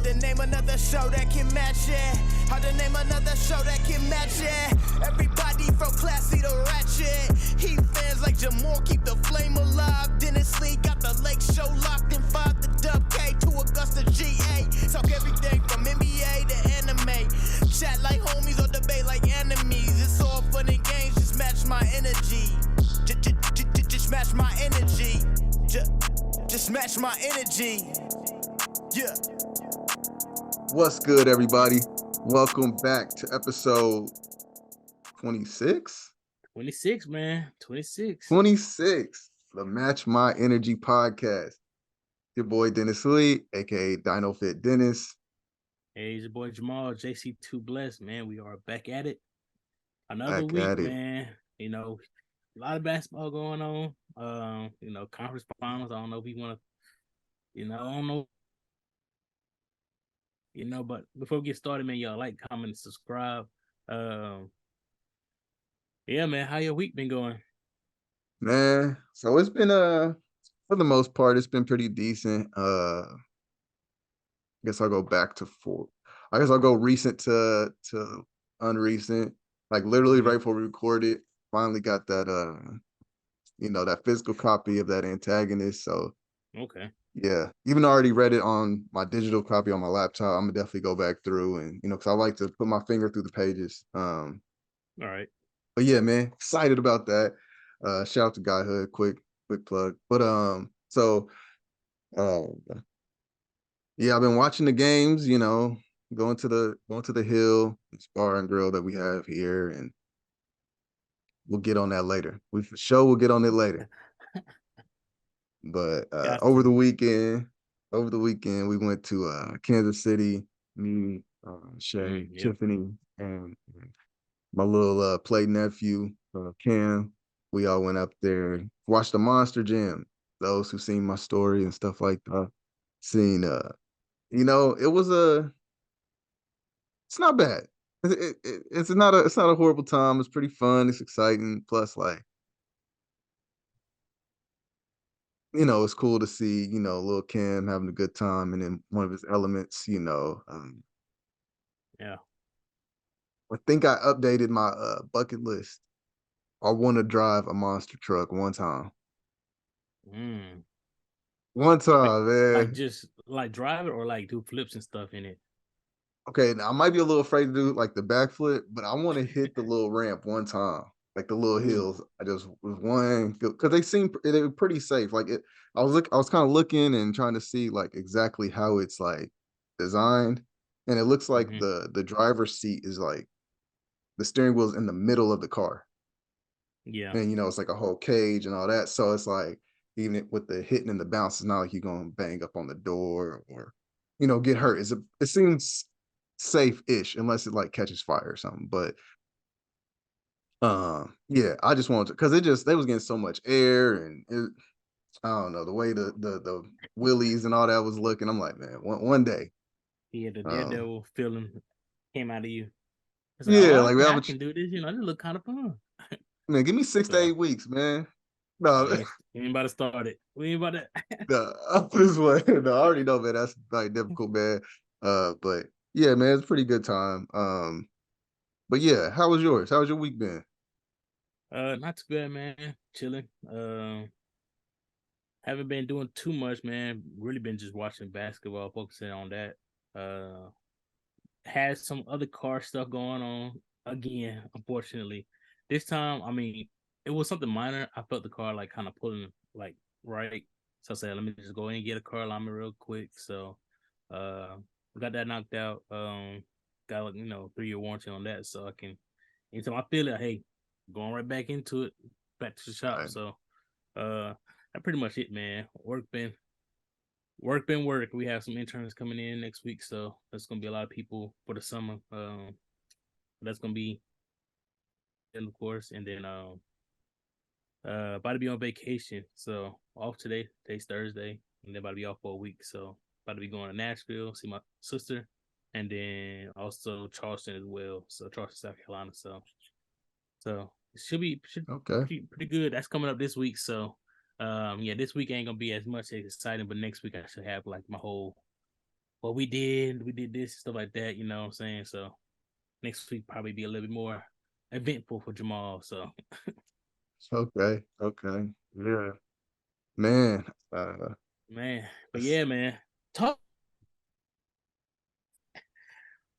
Hard to name another show that can match it. Hard to name another show that can match it. Everybody from classy to ratchet. Heat fans like Jamal keep the flame alive. Dennis Lee got the lake show locked in 5 to Dub K to Augusta GA. Talk everything from NBA to anime. Chat like homies or debate like enemies. It's all fun and games, just match my energy. Just match my energy. Just match my energy. Yeah. What's good, everybody? Welcome back to episode 26? 26, man. 26. 26, the Match My Energy podcast. Your boy Dennis Lee, aka DINO Fit Dennis. Hey, it's your boy Jamal, JC2 Blessed, man. We are back at it. Another Back week, at it. man. You know, a lot of basketball going on. Conference finals. I don't know if we want to, I don't know. But before we get started, man, y'all like, comment, and subscribe. Yeah, man, how your week been going? Man, so it's been for the most part, it's been pretty decent. I guess I'll go back to four. I guess I'll go recent to unrecent. Like literally right before we recorded, finally got that that physical copy of that Antagonist. So Okay. yeah, even though I already read it on my digital copy on my laptop, I'm gonna definitely go back through and because I like to put my finger through the pages. All right. But yeah, man, excited about that. Shout out to Guyhood, quick plug. But yeah, I've been watching the games, going to the hill, this bar and grill that we have here, and we'll get on that later. We for sure will get on it later. But over the weekend we went to Kansas City, me, Shay, Tiffany, and my little play nephew, Cam. We all went up there, watched the Monster Jam. Those who seen my story and stuff like that, seen it's not bad. It's not a horrible time. It's pretty fun. It's exciting. Plus, like, it's cool to see, little Cam having a good time and in one of his elements, Yeah. I think I updated my bucket list. I want to drive a monster truck one time. One time, man. Like just like drive it or like do flips and stuff in it. Okay, now I might be a little afraid to do like the backflip, but I want to hit the little ramp one time, like the little hills. I just was one because they were pretty safe. Like I was kind of looking and trying to see like exactly how it's like designed, and it looks like the driver's seat is like the steering wheel is in the middle of the car. Yeah, and it's like a whole cage and all that. So it's like even with the hitting and the bounce, it's not like you're gonna bang up on the door or get hurt. It seems safe-ish unless it like catches fire or something. But yeah, I just wanted to because they was getting so much air and I don't know the way the wheelies and all that was looking. I'm like, man, one day. Yeah, the daredevil feeling came out of you. It's yeah, like, like I can do this. This look kind of fun. Man, give me 6 to 8 weeks, man. No, we ain't about to start it. We ain't about to. No, I'm just like, no, I already know, man. That's like difficult, man. But yeah, man, it's a pretty good time. But yeah, how was yours? How was your week been? Not too bad, man. Chilling. Haven't been doing too much, man. Really been just watching basketball, focusing on that. Had some other car stuff going on again, unfortunately. This time, I mean, it was something minor. I felt the car like kind of pulling like right. So I said, let me just go in and get a car alignment real quick. So got that knocked out. Got like 3-year warranty on that. So I can anytime I feel it, hey, going right back into it, back to the shop. Right. So that's pretty much it, man. Work. We have some interns coming in next week, so that's gonna be a lot of people for the summer. That's gonna be, of course, and then about to be on vacation, so off today. Today's Thursday, and then about to be off for a week. So about to be going to Nashville, see my sister, and then also Charleston as well. So Charleston, South Carolina. So it should be pretty good. That's coming up this week. So. This week ain't gonna be as much as exciting, but next week I should have like my whole well, we did this stuff like that. You know what I'm saying? So next week probably be a little bit more eventful for Jamal. So Okay, okay, yeah, man. man, but yeah, man, talk.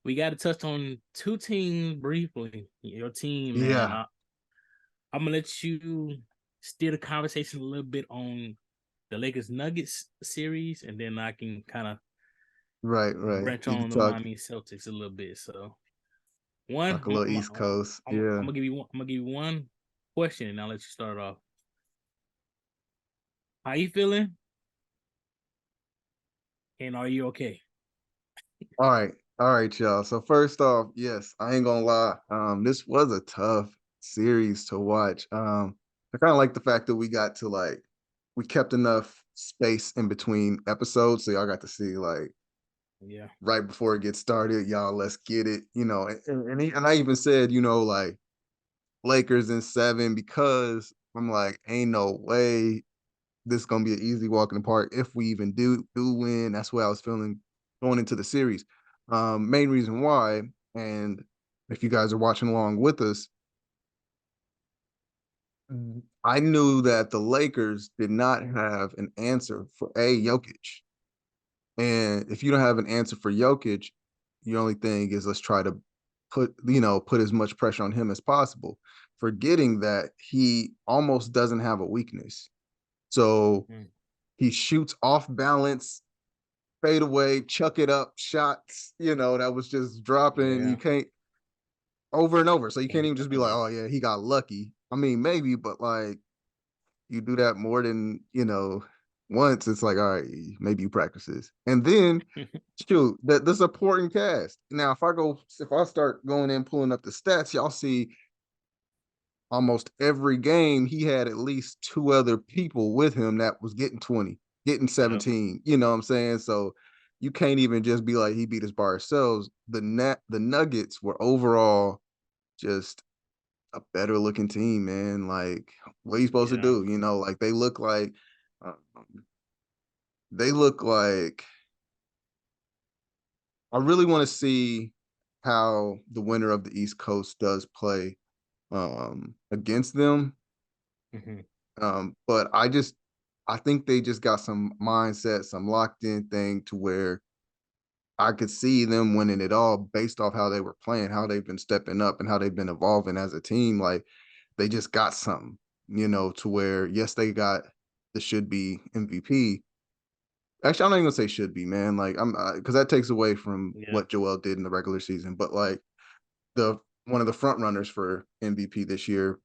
We got to touch on two teams briefly. Your team, man. Yeah, I'm gonna let you steer the conversation a little bit on the Lakers Nuggets series, and then I can kind of right, right. branch You can on the talk Miami Celtics a little bit. So one, talk a little East Coast. I'm Yeah. gonna give you one. I'm gonna give you one question, and I'll let you start off. How you feeling? And are you okay? All right, y'all. So first off, yes, I ain't gonna lie. This was a tough series to watch. I kind of like the fact that we got to like we kept enough space in between episodes, so y'all got to see like Yeah. right before it gets started, y'all, let's get it. You know, and I even said, you know, like Lakers in 7 because I'm like, ain't no way this is gonna be an easy walk in the park if we even do win. That's what I was feeling going into the series. Main reason why, and if you guys are watching along with us, I knew that the Lakers did not have an answer for Jokic. And if you don't have an answer for Jokic, your only thing is let's try to put as much pressure on him as possible, forgetting that he almost doesn't have a weakness. So he shoots off balance, fade away, chuck it up shots, that was just dropping. You Yeah. can't over and over. So you can't And even just be like, oh yeah, he got lucky. I mean, maybe, but like you do that more than, once, it's like, all right, maybe you practice this. And then shoot, the supporting cast. Now, if I start going in pulling up the stats, y'all see almost every game he had at least two other people with him that was getting 20, getting 17. You know what I'm saying? So you can't even just be like he beat us by ourselves. The Nuggets were overall just a better looking team, man. Like, what are you supposed to yeah. do? Like um, they look like I really want to see how the winner of the East Coast does play against them. Mm-hmm. But I think they just got some mindset, some locked in thing to where I could see them winning it all based off how they were playing, how they've been stepping up and how they've been evolving as a team. Like they just got something, to where yes, they got the should be MVP. Actually, I'm not even gonna say should be, man. Like I'm because that takes away from Yeah. what Joel did in the regular season. But like the one of the front runners for MVP this year.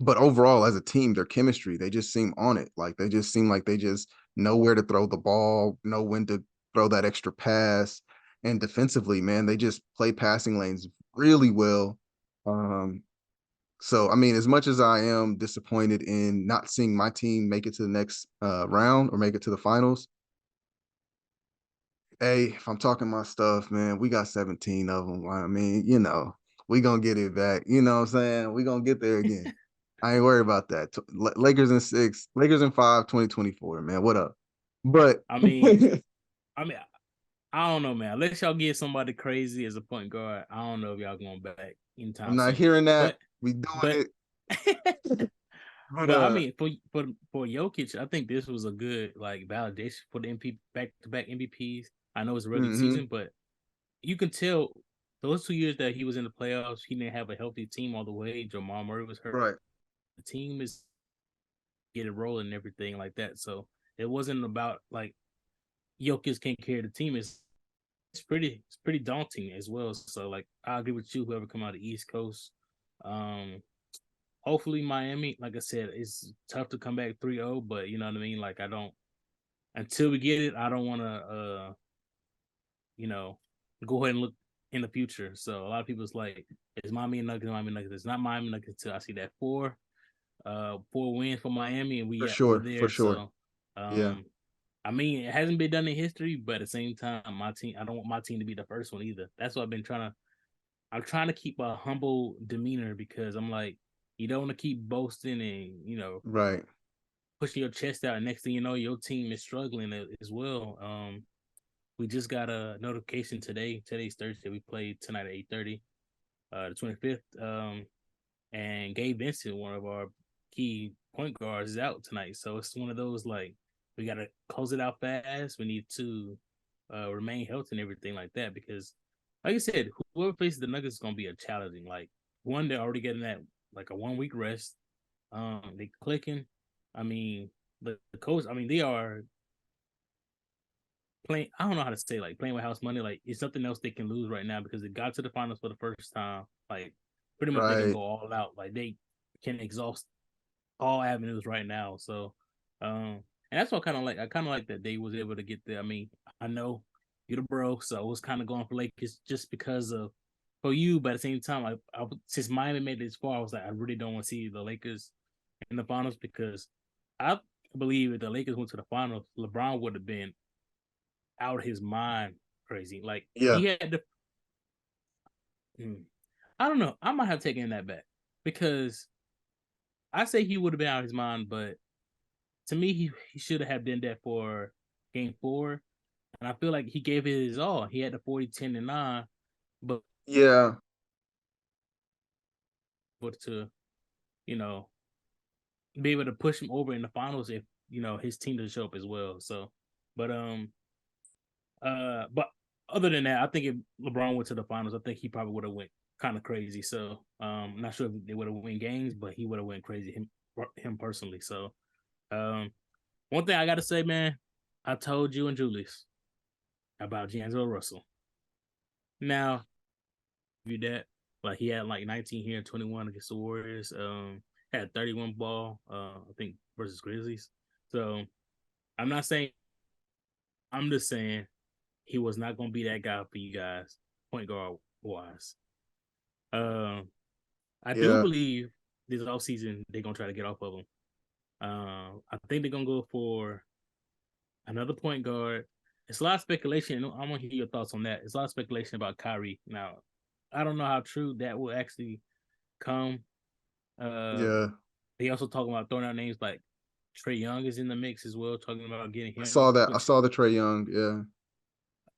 But overall, as a team, their chemistry, they just seem on it. Like they just seem like they just know where to throw the ball, know when to throw that extra pass. And defensively, man, they just play passing lanes really well. Um, so I mean, as much as I am disappointed in not seeing my team make it to the next round or make it to the finals, hey, if I'm talking my stuff, man, we got 17 of them. I mean, we gonna get it back. You know what I'm saying? We gonna get there again. I ain't worried about that. Lakers in 6, Lakers in 5, 2024, man. What up? But I mean, I mean, I don't know, man. Unless y'all get somebody crazy as a point guard, I don't know if y'all going back I'm anytime not soon. hearing that. But We doing but it. But but I mean, for Jokic, I think this was a good like validation for the MVP back to back MVPs. I know it's a regular mhm, season, but you can tell those 2 years that he was in the playoffs, he didn't have a healthy team all the way. Jamal Murray was hurt. right. The team is get it rolling and everything like that. So it wasn't about like Jokic can't carry the team. It's pretty daunting as well. So like I agree with you, whoever come out of the East Coast. Um Hopefully Miami, like I said, it's tough to come back 3-0, but you know what I mean? Like I don't until we get it, I don't wanna you know, go ahead and look in the future. So a lot of people's like, it's Miami Nuggets, Miami Nuggets. It's not Miami Nuggets until I see that four wins for Miami and For we're sure. For there. sure. So Yeah. I mean, it hasn't been done in history, but at the same time, my team, I don't want my team to be the first one either. That's what I'm trying to keep a humble demeanor because I'm like, you don't want to keep boasting and, Right. pushing your chest out. And next thing you know, your team is struggling as well. we just got a notification today. Today's Thursday. We played tonight at 8:30, the 25th. And Gabe Vincent, one of our key point guards, is out tonight. So it's one of those like we gotta close it out fast. We need to remain healthy and everything like that because, like I said, whoever faces the Nuggets is gonna be a challenging. Like one, they're already getting that like a 1 week rest. They clicking. I mean, the coach. I mean, they are playing. I don't know how to say like playing with house money. Like it's something else they can lose right now because they got to the finals for the first time. Like pretty much they can Right. go all out. Like they can exhaust all avenues right now. So, and that's what kind of like. I kind of like that they was able to get there. I mean, I know you're the bro, so I was kind of going for Lakers just because of for you. But at the same time, since Miami made it this far, I was like, I really don't want to see the Lakers in the finals because I believe if the Lakers went to the finals, LeBron would have been out of his mind crazy. Like Yeah. he had to. I don't know. I might have taken that back because I say he would have been out of his mind, but to me, he should have done that for game 4. And I feel like he gave it his all. He had the 40, 10, and 9, Yeah. but to, you know, be able to push him over in the finals if, his team doesn't show up as well. So, but but other than that, I think if LeBron went to the finals, I think he probably would have went kind of crazy. So, I'm not sure if they would have win games, but he would have went crazy him personally. So, one thing I got to say, man, I told you and Julius about D'Angelo Russell. Now, you that like he had like 19 here and 21 against the Warriors. Had 31 ball, I think versus Grizzlies. So I'm not saying. I'm just saying he was not going to be that guy for you guys, point guard wise. I do Yeah. believe this offseason they're gonna try to get off of him. I think they're gonna go for another point guard. It's a lot of speculation. I want to hear your thoughts on that. It's a lot of speculation about Kyrie. Now, I don't know how true that will actually come. Yeah. They also talking about throwing out names like Trey Young is in the mix as well, talking about getting I him. saw that. I saw the Trae Young. Yeah.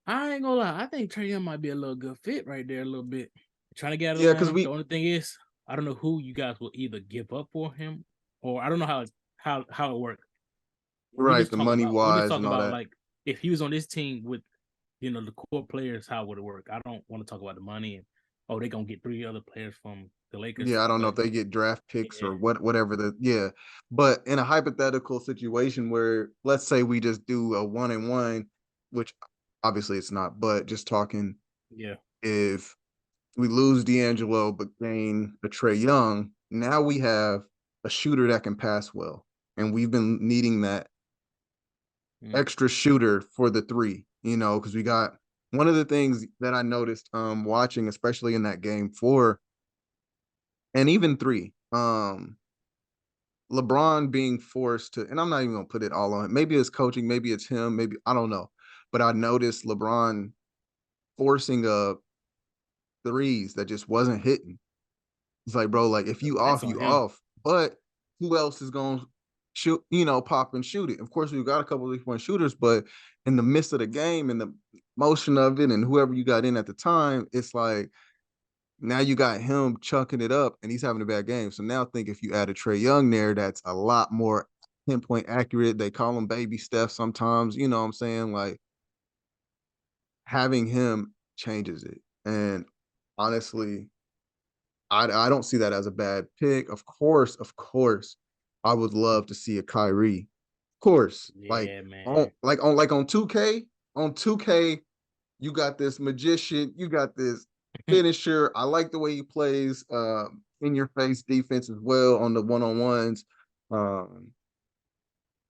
I ain't gonna lie. I think Trey Young might be a little good fit right there, a little bit. Trying to get out of Yeah, because line. The we only thing is, I don't know who you guys will either give up for him, or I don't know how it works. We're right, just the talking money about we're just wise talking and all about that. like if he was on this team with the core players, how would it work? I don't want to talk about the money and they're gonna get 3 other players from the Lakers, Yeah, I don't know but if they get draft picks yeah, or whatever but in a hypothetical situation where let's say we just do a 1-and-1, which obviously it's not, but just talking, yeah, if we lose D'Angelo but gain a Trey Young, now we have a shooter that can pass well, and we've been needing that mm, extra shooter for the three, because we got one of the things that I noticed watching, especially in that game 4 and even 3, LeBron being forced to, and I'm not even gonna put it all on him. Maybe it's coaching, maybe it's him, maybe I don't know. But I noticed LeBron forcing threes that just wasn't hitting. It's like, bro, like if you that's off, on you him. off. But who else is gonna shoot, pop and shoot it? Of course, we've got a couple of 3-point shooters, but in the midst of the game and the motion of it, and whoever you got in at the time, it's like now you got him chucking it up and he's having a bad game. So now think if you add a Trey Young there, that's a lot more pinpoint accurate. They call him baby Steph sometimes, you know what I'm saying? Like having him changes it. And honestly, I don't see that as a bad pick. Of course, I would love to see a Kyrie. Of course, Yeah, man. on 2K, on 2K, you got this magician, you got this finisher. I like the way he plays in your face defense as well on the one-on-ones. Um,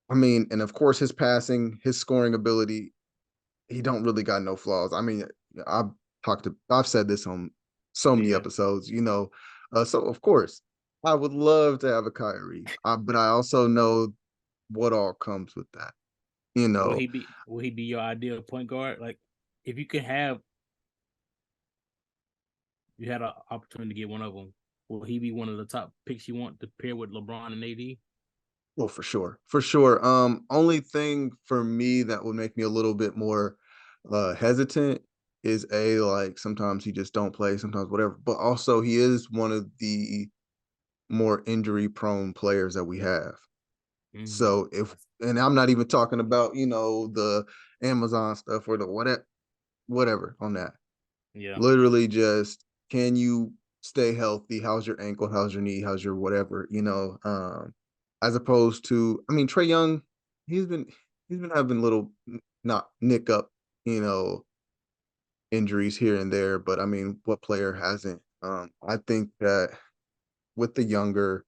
I mean, and of course his passing, his scoring ability, he don't really got no flaws. I mean, I've said this on so many Yeah. episodes, so of course I would love to have a Kyrie, but I also know what all comes with that, you Will know. he be? Will he be your ideal point guard? Like, if you could have, you had an opportunity to get one of them. Will he be one of the top picks you want to pair with LeBron and AD? Well, for sure, for sure. Only thing for me that would make me a little bit more hesitant is like sometimes he just don't play, sometimes whatever. But also he is one of the more injury prone players that we have. Mm-hmm. So and I'm not even talking about, the Amazon stuff or the whatever on that. Yeah. Literally just, can you stay healthy? How's your ankle? How's your knee? How's your whatever, as opposed to, I mean, Trae Young, he's been having little not nick up, you know, injuries here and there, but I mean, what player hasn't? I think that with the younger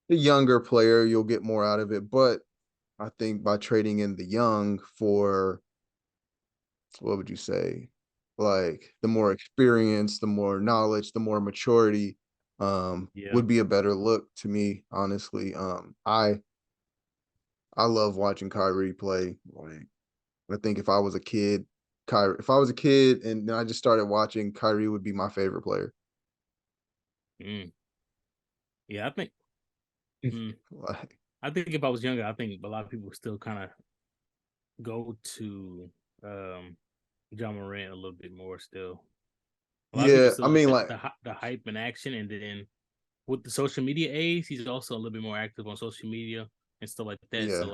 player, you'll get more out of it. But I think by trading in the young for, what would you say, like the more experience, the more knowledge, the more maturity, Yeah. would be a better look to me, honestly. I love watching Kyrie play. Like, I think if I was a kid, if I was a kid and then I just started watching, Kyrie would be my favorite player. Mm. Yeah, I think. Mm, Like, I think if I was younger, I think a lot of people still kind of go to John Morant a little bit more. Still, a lot of people yeah, still I like mean, the hype and action, and then with the social media age, he's also a little bit more active on social media and stuff like that. So yeah,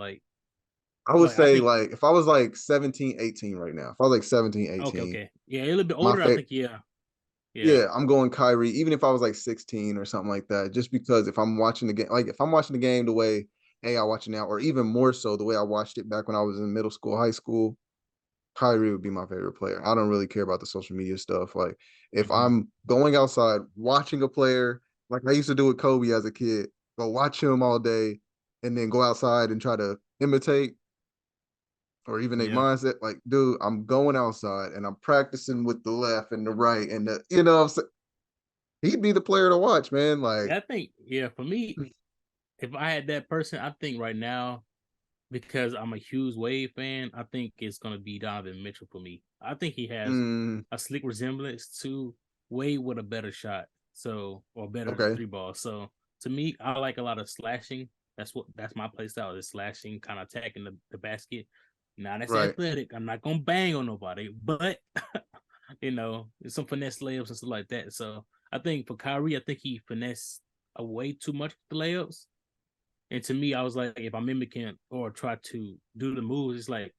I would I say think like if I was like 17, 18 right now, if I was like 17, okay, 18, okay, yeah, a little bit my older. I favorite. think yeah, yeah, Yeah, I'm going Kyrie, even if I was like 16 or something like that, just because if I'm watching the game, like if I'm watching the game the way I watch it now, or even more so the way I watched it back when I was in middle school, high school, Kyrie would be my favorite player. I don't really care about the social media stuff. Like if hmm I'm going outside watching a player, like I used to do with Kobe as a kid, go watch him all day and then go outside and try to imitate or even a yeah, mindset. Like, dude, I'm going outside and I'm practicing with the left and the right and what I'm saying? He'd be the player to watch, man. Like, yeah. I think yeah, for me, if I had that person, I think right now because I'm a huge Wade fan, I think it's gonna be Donovan Mitchell for me. I think he has mm, a slick resemblance to Wade with a better shot, so or better okay, three ball. So to me, I like a lot of slashing. That's my play style is slashing, kind of attacking the basket. Now that's right. athletic. I'm not gonna bang on nobody, but some finesse layups and stuff like that. So I think for Kyrie, I think he finessed way too much with the layups. And to me, I was like, if I'm mimicking or try to do the moves, it's like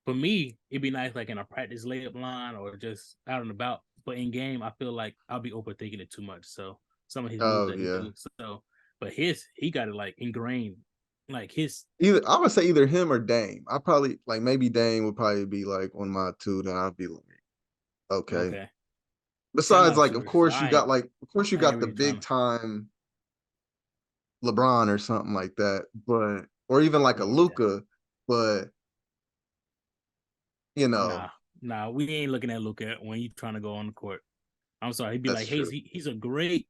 for me, it'd be nice like in a practice layup line or just out and about. But in game, I feel like I'll be overthinking it too much. So some of his moves Oh that he yeah. do. So, but he got it like ingrained, like his Either I would say either him or Dame. I probably like maybe Dame would probably be like on my two. Then I'd be like, okay. okay. See, I'm Besides, not a like, of super, so course you got like, of course you I ain't got the really trying big to. time LeBron or something like that, but or even like a Yeah, Luca, but you know nah, we ain't looking at Luka when you trying to go on the court. I'm sorry, he'd be that's like, hey, true. he's a great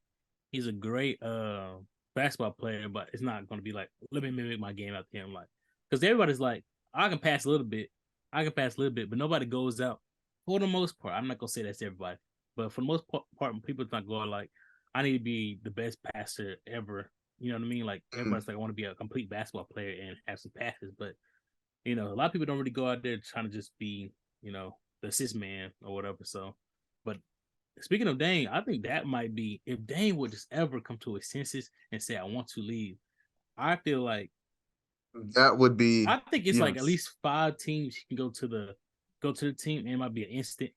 basketball player, but it's not gonna be like let me mimic my game after him, like because everybody's like, I can pass a little bit, but nobody goes out for the most part. I'm not gonna say that's everybody, but for the most part, people not going like, I need to be the best passer ever. You know what I mean? Like Mm, everybody's like, I want to be a complete basketball player and have some passes, but a lot of people don't really go out there trying to just be, the assist man or whatever. So, but speaking of Dane, I think that might be if Dane would just ever come to his senses and say, "I want to leave." I feel like that would be, I think it's like at yes, least 5 teams he can go to the team, and it might be an instant,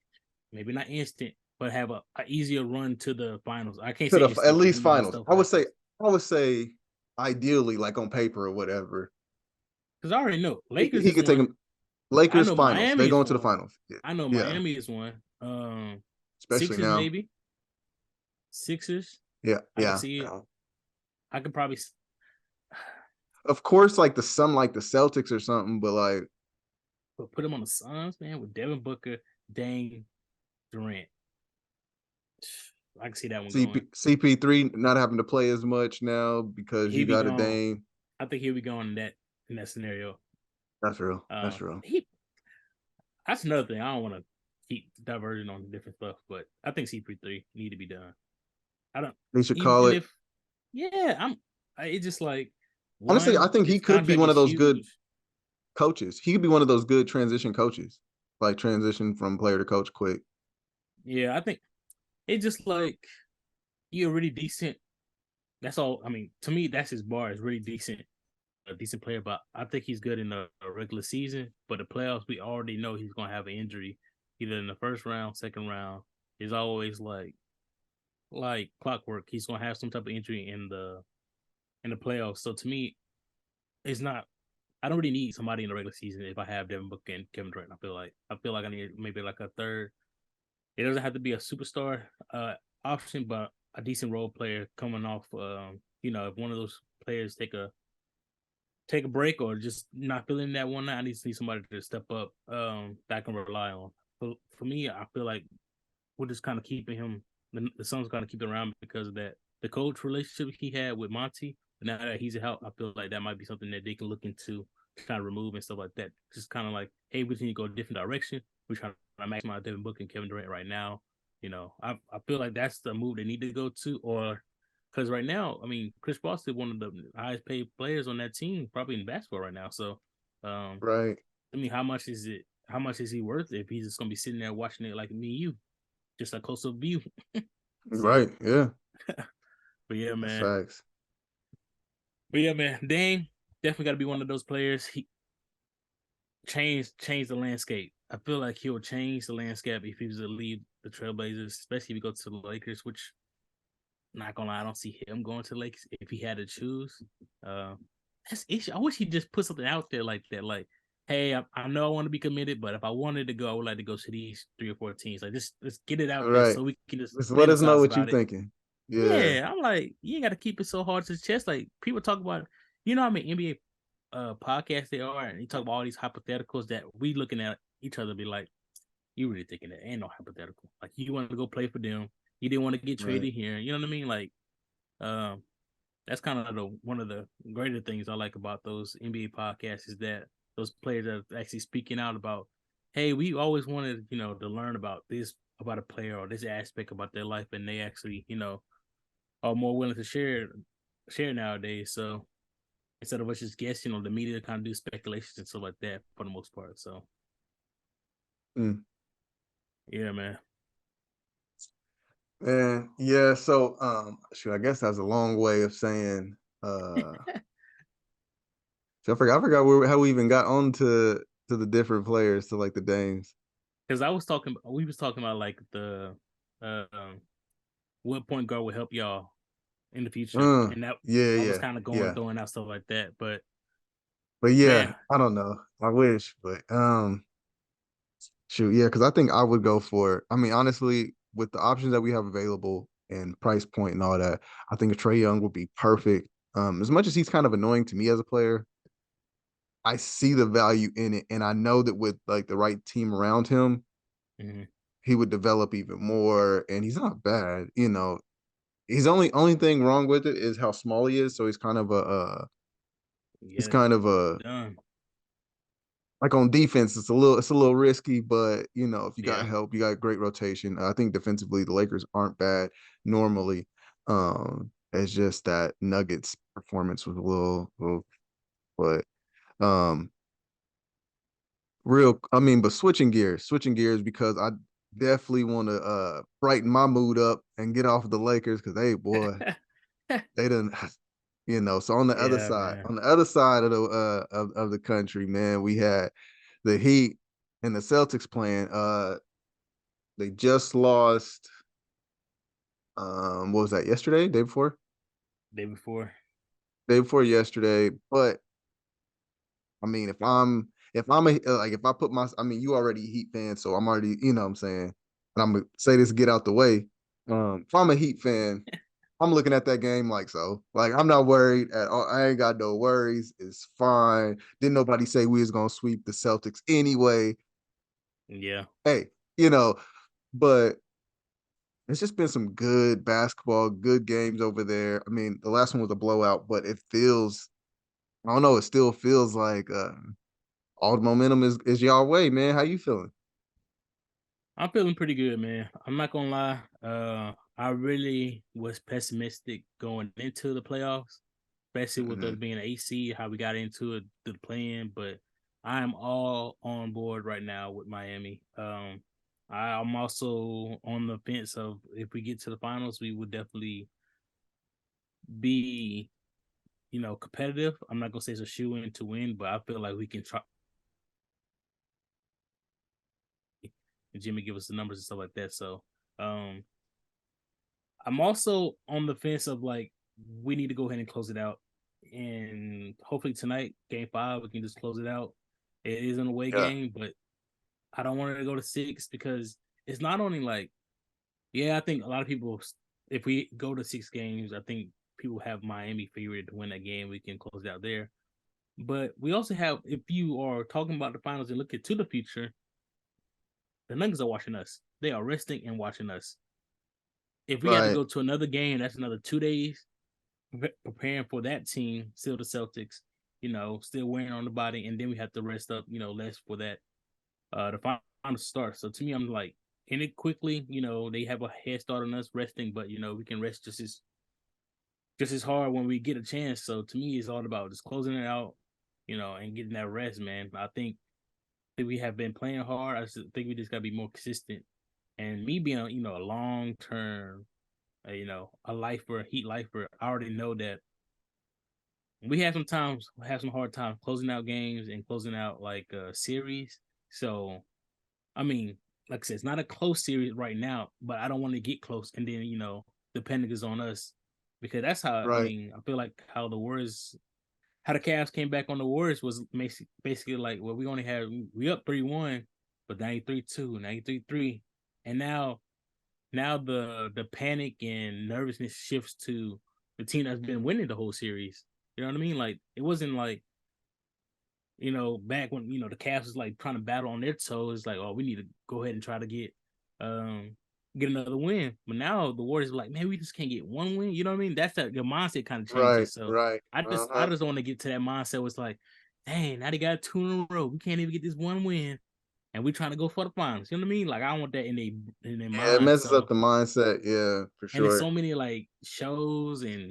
maybe not instant, but have a easier run to the finals. I can't to say the at instant because least we know how finals. stuff I happens. would say ideally like on paper or whatever. Because I already know Lakers He is could take one. him. I Lakers know finals. They Miami go is into the one. finals. Yeah, I know yeah. Miami is one. Especially Sixers now. maybe. Sixers. Yeah, I can yeah. see it. I could probably Of course, like like the Celtics or something, but like put him on the Suns, man, with Devin Booker, Dane, Durant. I can see that one going. CP3 not having to play as much now because you He'll be got a gone. Dame. I think he'll be going in that scenario. That's real. That's real. He that's another thing. I don't want to keep diverging on different stuff, but I think CP3 need to be done. I don't They should call even it. if yeah, it's just like Honestly, I one, think he his could be contract one is of those good huge. coaches. He could be one of those good transition coaches. like transition from player to coach quick. Yeah, I think it's just like you're really decent. That's all. I mean, to me, that's his bar. Is really decent, a decent player. But I think he's good in a regular season. But the playoffs, we already know he's gonna have an injury, either in the first round, second round. It's always like clockwork. He's gonna have some type of injury in the playoffs. So to me, it's not. I don't really need somebody in the regular season if I have Devin Booker and Kevin Durant. I feel like I need maybe like a third. It doesn't have to be a superstar option, but a decent role player coming off. If one of those players take a break or just not feeling that one night, I need to see somebody to step up that I can rely on. For me, I feel like we're just kind of keeping him. The Suns kind of keep it around because of that the coach relationship he had with Monty. But now that he's out, I feel like that might be something that they can look into, try to remove and stuff like that. Just kind of like, hey, we need to go a different direction. We're trying to maximize Devin Booker and Kevin Durant right now. I feel like that's the move they need to go to, or because right now, I mean, Chris Paul is one of the highest paid players on that team, probably in basketball right now. So, Right. I mean, how much is it? How much is he worth if he's just gonna be sitting there watching it like me and you, just a close up view? So, Right. Yeah. but yeah, That's man. facts. But yeah, man. Dame definitely got to be one of those players. He changed the landscape. I feel like he'll change the landscape if he was to leave the Trailblazers, especially if he goes to the Lakers. Which, not gonna lie, I don't see him going to the Lakers if he had to choose. That's issue. I wish he just put something out there like that, like, hey, I know I want to be committed, but if I wanted to go, I would like to go to these 3 or 4 teams. Like, just let's get it out there Right. so we can just Just let us know fantasize what you're about it. thinking. Yeah. Yeah, I'm like, you ain't got to keep it so hard to the chest. Like, people talk about, how many NBA podcasts there are, and you talk about all these hypotheticals that we looking at each other, be like, you really thinking that ain't no hypothetical. Like, you wanted to go play for them, you didn't want to get Right. traded here. You know what I mean? Like, um, that's kind of one of the greater things I like about those NBA podcasts is that those players are actually speaking out about, hey, we always wanted, to learn about this about a player or this aspect about their life, and they actually, are more willing to share nowadays. So instead of us just guessing, the media kind of do speculations and stuff like that for the most part. So yeah, man. And yeah, so I guess that's a long way of saying so I forgot how we even got on to the different players to like the Dames. Because we was talking about like the what point guard would help y'all in the future, and that Yeah, I was yeah, kind of yeah. throwing out stuff like that. But But yeah, man, I don't know. I wish, but shoot, yeah, because I think I would go for. I mean, honestly, with the options that we have available and price point and all that, I think Trae Young would be perfect. As much as he's kind of annoying to me as a player, I see the value in it, and I know that with like the right team around him, mhm, he would develop even more. And he's not bad, you know. His only thing wrong with it is how small he is. So he's kind of he's yeah, kind of a done. like on defense, it's a little risky, but you know, if you got Yeah, help, you got great rotation. I think defensively, the Lakers aren't bad normally. It's just that Nuggets performance was a little but um, but switching gears because I definitely want to brighten my mood up and get off of the Lakers because boy, they didn't. So yeah, man. on the other side of the of the country, man, we had the Heat and the Celtics playing. They just lost. What was that? Yesterday, day before, Day before, day before yesterday. But I mean, if I put I mean, you already a Heat fan, so I'm already, you know what I'm saying. And I'm gonna say this, get out the way. If I'm a Heat fan, I'm looking at that game like so. Like I'm not worried at all. I ain't got no worries. It's fine. Didn't nobody say we was gonna sweep the Celtics anyway. yeah. Hey, you know, but it's just been some good basketball, good games over there. I mean, the last one was a blowout, but I don't know, it still feels like all the momentum is y'all way, man. How you feeling? I'm feeling pretty good, man. I'm not gonna lie. I really was pessimistic going into the playoffs, especially with us Mhm. being AC, how we got into it through the plan. But I'm all on board right now with Miami. I'm also on the fence of if we get to the finals, we would definitely be, competitive. I'm not gonna say it's a shoe in to win, but I feel like we can try. And Jimmy give us the numbers and stuff like that. So, um, I'm also on the fence of like we need to go ahead and close it out, and hopefully tonight, Game 5, we can just close it out. It is an away Yeah. game, but I don't want it to go to 6 because it's not only like, yeah, I think a lot of people, if we go to 6 games, I think people have Miami favored to win that game. We can close it out there. But we also have, if you are talking about the finals and looking to the future, the Nuggets are watching us. They are resting and watching us. If we had to Right. go to another game, that's another 2 days preparing for that team, still the Celtics, still wearing on the body, and then we have to rest up, less for that the final start. So to me, I'm like, in it quickly, they have a head start on us resting, but we can rest just as hard when we get a chance. So to me, it's all about just closing it out, and getting that rest, man. I think that we have been playing hard. I just think we just gotta be more consistent. And me being, a long term, a lifer, a Heat lifer, I already know that we have some hard times closing out games and closing out like series. So I mean, like I said, it's not a close series right now, but I don't want to get close and then, the panic is on us. Because that's how Right. I feel like how the Cavs came back on the Warriors was basically like, well, we up 3-1, but 93-2, 93-3. And now the panic and nervousness shifts to the team that's been winning the whole series. You know what I mean? Like it wasn't like, back when, the Cavs was like trying to battle on their toes, like, oh, we need to go ahead and try to get another win. But now the Warriors are like, man, we just can't get one win. You know what I mean? That's that your mindset kind of Right. changes. So Right. I just want to get to that mindset where it's like, dang, now they got 2 in a row. We can't even get this one win. And we're trying to go for the finals. You know what I mean? Like I want that in their Yeah, it mind. messes up So the mindset. Yeah, for and there's sure. so many like shows and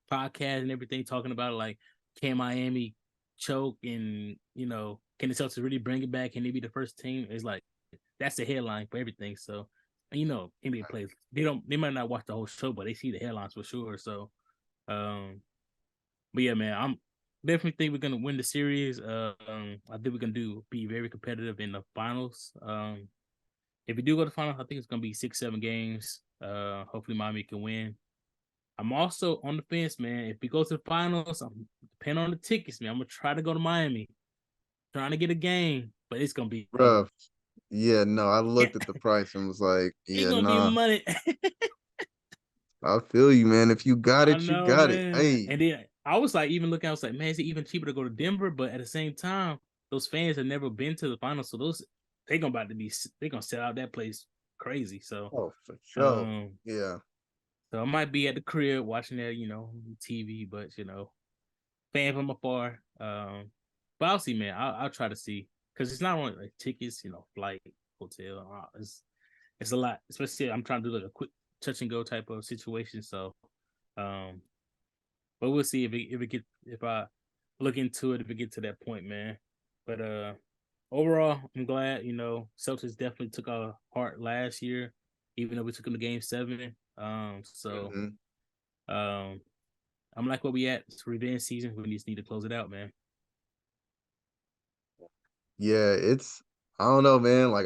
podcasts and everything talking about it, like can Miami choke and can the Celtics really bring it back? Can they be the first team? It's like that's the headline for everything. So and NBA players they might not watch the whole show, but they see the headlines for sure. So but yeah, man, I'm definitely think we're gonna win the series. I think we're gonna be very competitive in the finals. If we do go to the finals, I think it's gonna be 6-7 games. Hopefully Miami can win. I'm also on the fence, man. If we go to the finals, I'm depending on the tickets, man. I'm gonna try to go to Miami, trying to get a game, but it's gonna be Bruh. Yeah, no, I looked at the price and was like, it's yeah, gonna be nah, money. I feel you, man. If you got I it, you know, got it. man. Hey, And then I was like, even looking, I was like, man, is it even cheaper to go to Denver? But at the same time, those fans have never been to the finals, so they gonna sell out that place crazy. So, oh, for sure. um, Yeah. so I might be at the crib watching that, TV, but fan from afar. But I'll see, man. I'll try to see because it's not only like tickets, flight, hotel. It's a lot, especially I'm trying to do like a quick touch and go type of situation. So, um, but we'll see if I look into it if it get to that point, man. But overall, I'm glad. Celtics definitely took our heart last year, even though we took them to Game 7. So Mhm. um, I'm like where we at. It's revenge season. We just need to close it out, man. Yeah, I don't know, man. Like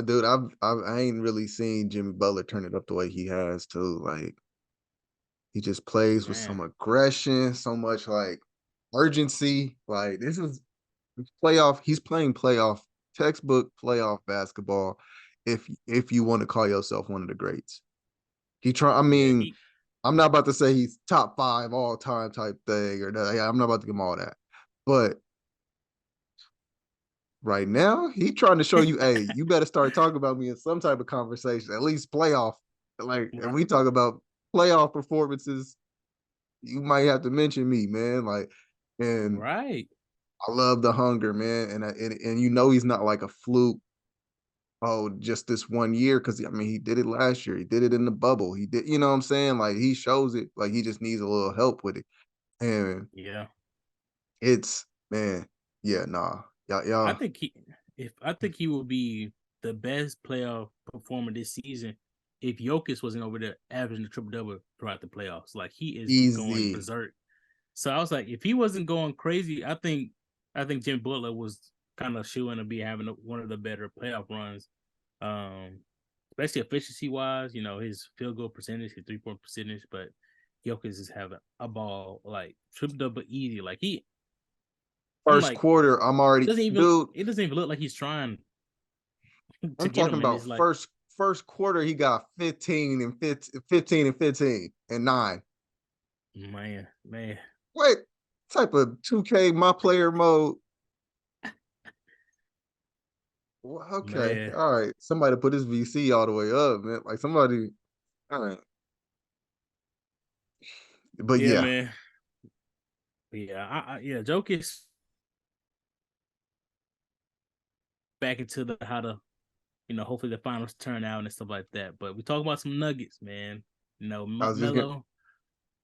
dude, I ain't really seen Jimmy Butler turn it up the way he has too. Like he just plays with some Man, aggression, so much like urgency. Like this is playoff. He's playing playoff textbook playoff basketball. If you want to call yourself one of the greats, I yeah, mean, I'm not about to say he's top 5 all time type thing or that. Yeah, I'm not about to give him all that, but right now, he trying to show you, hey, you better start talking about me in some type of conversation, at least playoff. Like, if we talk about playoff performances, you might have to mention me, man. Like, and right. I love the hunger, man. And he's not like a fluke. Oh, just this one year, because I mean, he did it last year. He did it in the bubble. He did, you know what I'm saying? Like, he shows it. Like, he just needs a little help with it. And Yeah, it's man, yeah, nah, I y'all think he will be the best playoff performer this season if Jokic wasn't over there averaging a triple double throughout the playoffs. Like he is going easy. berserk. So I was like, if he wasn't going crazy, I think Jim Butler was kind of shooing to be having one of the better playoff runs, um, especially efficiency wise. His field goal percentage, his 3-point percentage, but Jokic is having a ball like triple double easy. Like I'm First like, quarter, I'm already, dude. it doesn't even look like he's trying to I'm get talking him, and about it's like, first quarter. He got 15 and 15 and 9. man, What type of 2K my player mode? Well, okay, man, all right. Somebody put his VC all the way up, man. Like somebody, all right. But yeah, yeah, man, yeah, yeah, Jokic back into the how to hopefully the finals turn out and stuff like that. But we talk about some Nuggets, man. I was just getting.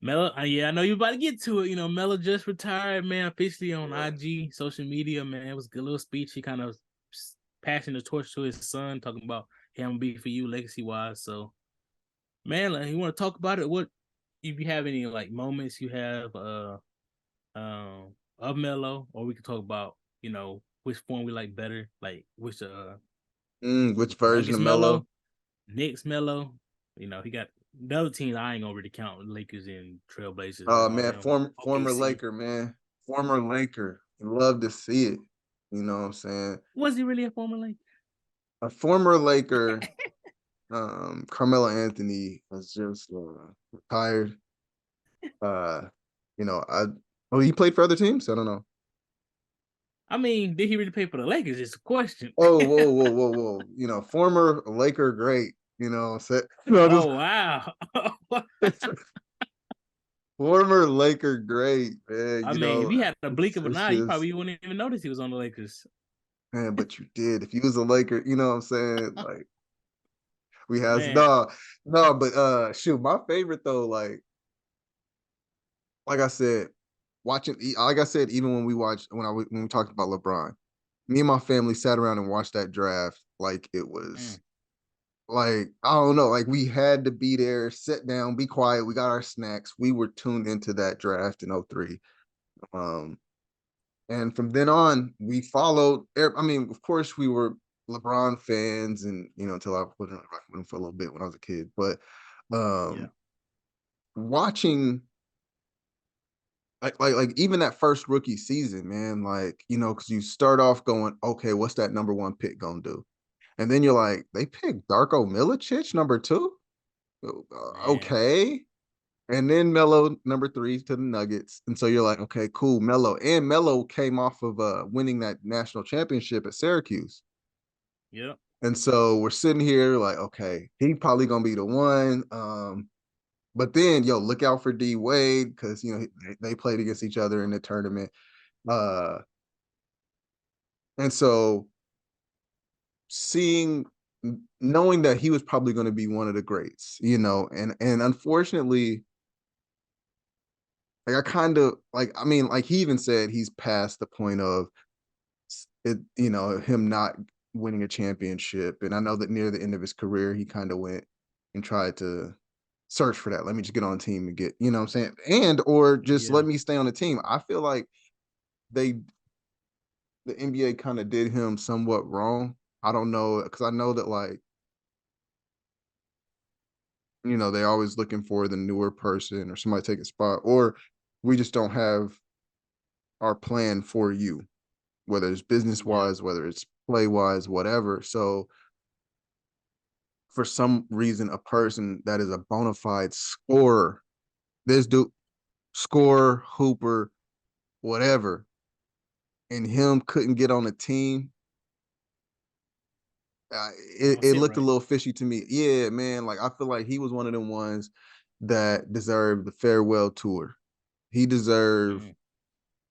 Melo. Yeah, I know you about to get to it. Melo just retired, man, officially on Yeah. IG, social media, man. It was a good little speech. He kind of passing the torch to his son, talking about him be for you legacy wise. So, man, like, you want to talk about it? What if you have any like moments you have of Melo, or we could talk about which form we like better, like which Which version Nuggets of Melo? Melo, Knicks Melo. He got the other teams. I ain't gonna really count Lakers and Trailblazers and all Man, them. former OKC. Laker, man. Former Laker. Love to see it. You know what I'm saying? Was he really a former Laker? A former Laker, Carmelo Anthony was just retired. Uh, I he played for other teams? I don't know. I mean, did he really play for the Lakers? It's a question. Oh, whoa, whoa, whoa, whoa. Former Laker great, so, just Oh wow. former Laker great, man. I mean, if he had a blink of an It's eye, you just probably wouldn't even notice he was on the Lakers. man, but you did. If you was a Laker, you know what I'm saying? Like we has Man, no, but shoot, my favorite though, like I said, like I said, even when we talked about LeBron, me and my family sat around and watched that draft like it was mm, like I don't know, like we had to be there, sit down, be quiet. We got our snacks. We were tuned into that draft in '03. And from then on, we followed. I mean, of course, we were LeBron fans, and until I put in with him for a little bit when I was a kid. But yeah, watching, like even that first rookie season, man, like because you start off going, okay, what's that number one pick gonna do? And then you're like, they picked Darko Milicic number two. man. Okay. And then Melo number 3 to the Nuggets. And so you're like, okay, cool. Melo came off of winning that national championship at Syracuse. Yep. And so we're sitting here like, okay, he probably gonna be the one. But then look out for D Wade because they played against each other in the tournament. Uh and so seeing knowing that he was probably going to be one of the greats, and unfortunately, like I kind of like, I mean, like he even said he's past the point of it, him not winning a championship. And I know that near the end of his career, he kind of went and tried to search for that. Let me just get on a team and get, what I'm saying? And or just Yeah. let me stay on the team. I feel like they the NBA kind of did him somewhat wrong. I don't know, because I know that like, they always looking for the newer person or somebody take a spot, or we just don't have our plan for you, whether it's business Yeah. wise, whether it's play wise, whatever. So for some reason, a person that is a bona fide scorer, this dude, scorer, hooper, whatever, and him couldn't get on a team. Don't It sit looked a right. little fishy to me. Yeah, man. Like I feel like he was one of them ones that deserved the farewell tour. He deserved Mm,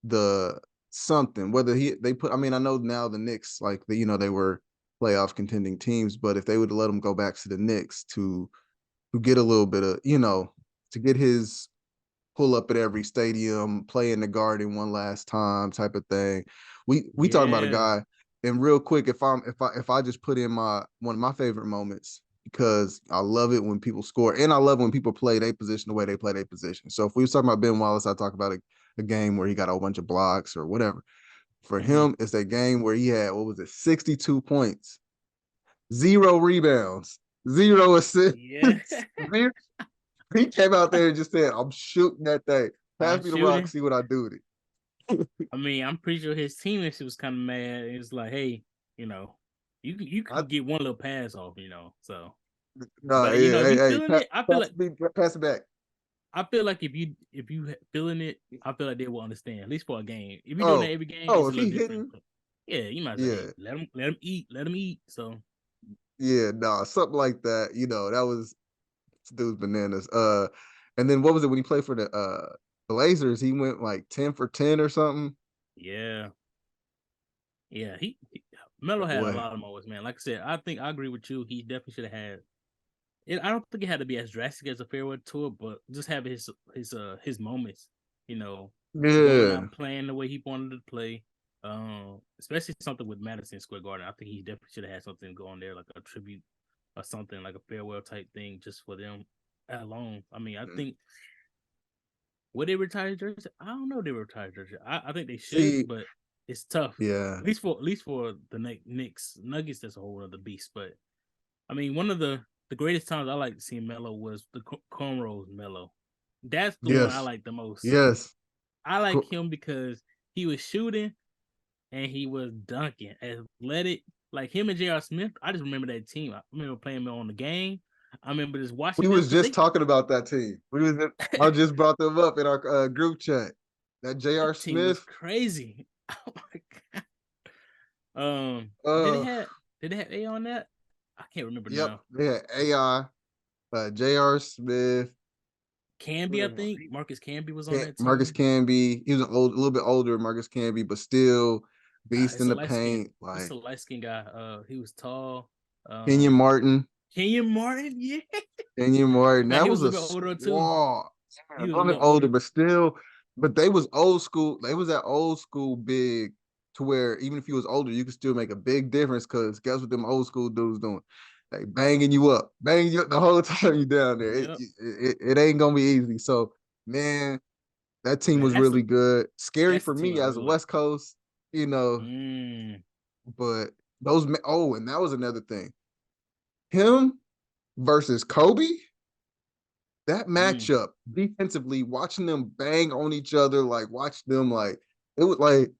the something. Whether they put, I mean, I know now the Knicks, like they were playoff contending teams, but if they would let him go back to the Knicks to get a little bit of, to get his pull up at every stadium, play in the Garden one last time type of thing. We talking about a Yeah. guy, and real quick, if I just put in my one of my favorite moments, because I love it when people score, and I love when people play their position the way they play their position. So if we was talking about Ben Wallace, I talk about a game where he got a whole bunch of blocks or whatever. For Mhm. him, it's that game where he had, what was it, 62 points, 0 rebounds, 0 assists. Yeah. He came out there and just said, I'm shooting that thing. I'm Pass me the rock, shooting. see what I do with it. I mean, I'm pretty sure his teammates was kind of mad. It's like, hey, you I, could get one little pass off, So, nah, but yeah, if hey, you hey, feeling it, pass it back. I feel like if you feeling it, I feel like they will understand at least for a game. If you're doing that Oh, every game, oh, it's a if little he different. hitting, But yeah, you might as well, yeah, hey, let him eat, let him eat. So yeah, nah, something like that. That was this dude's bananas. And then what was it when he played for the Blazers? He went like 10 for 10 or something. yeah, yeah, Melo had a Boy, lot of moments, man. Like I said, I think I agree with you. He definitely should have had it. I don't think it had to be as drastic as a farewell tour, but just have his moments. You know, going out yeah. and playing the way he wanted to play. Especially something with Madison Square Garden. I think he definitely should have had something going there, like a tribute or something like a farewell type thing, just for them alone. I mean, I Mm. think would they retire jersey? I don't know. They retire jersey. I think they should, See, but it's tough. yeah, At least for the Knicks, Nuggets. That's a whole other beast. But I mean, one of the greatest times I like to see Melo was the cornrows Melo. That's the one I yes, like the most. yes. I like Co- him because he was shooting and he was dunking, athletic. Like him and J.R. Smith, I just remember that team. I remember playing them on the game. I remember just We watching them was because just talking about that team. I just brought them up in our group chat. That J.R. that team was Smith, crazy. Oh my god. Did it uh, have did it have A on that? I can't remember yep, now. they had AI, J.R. Smith, Canby, I think Marcus Canby was on that Marcus team. Camby. He was a little bit older, Marcus Camby, but still beast It's in a the light skin. paint. It's Like a light skin guy. He was tall. Kenyon Um, Martin, Kenyon Martin, yeah. Kenyon Martin. Now That he was was a a little bit older too. squad. Yeah, He a was a little bit little older, older. but still, but they was old school. They was that old school big to where even if you was older, you could still make a big difference. Cause guess what them old school dudes doing? They banging you up the whole time you down there. Yep. It ain't gonna be easy. So man, that team Man, was really good. Scary that's for the team me I as really a like. West Coast, you know, Mm, but and that was another thing. Him versus Kobe, that mm. matchup defensively, watching them bang on each other, like watch them like it was like,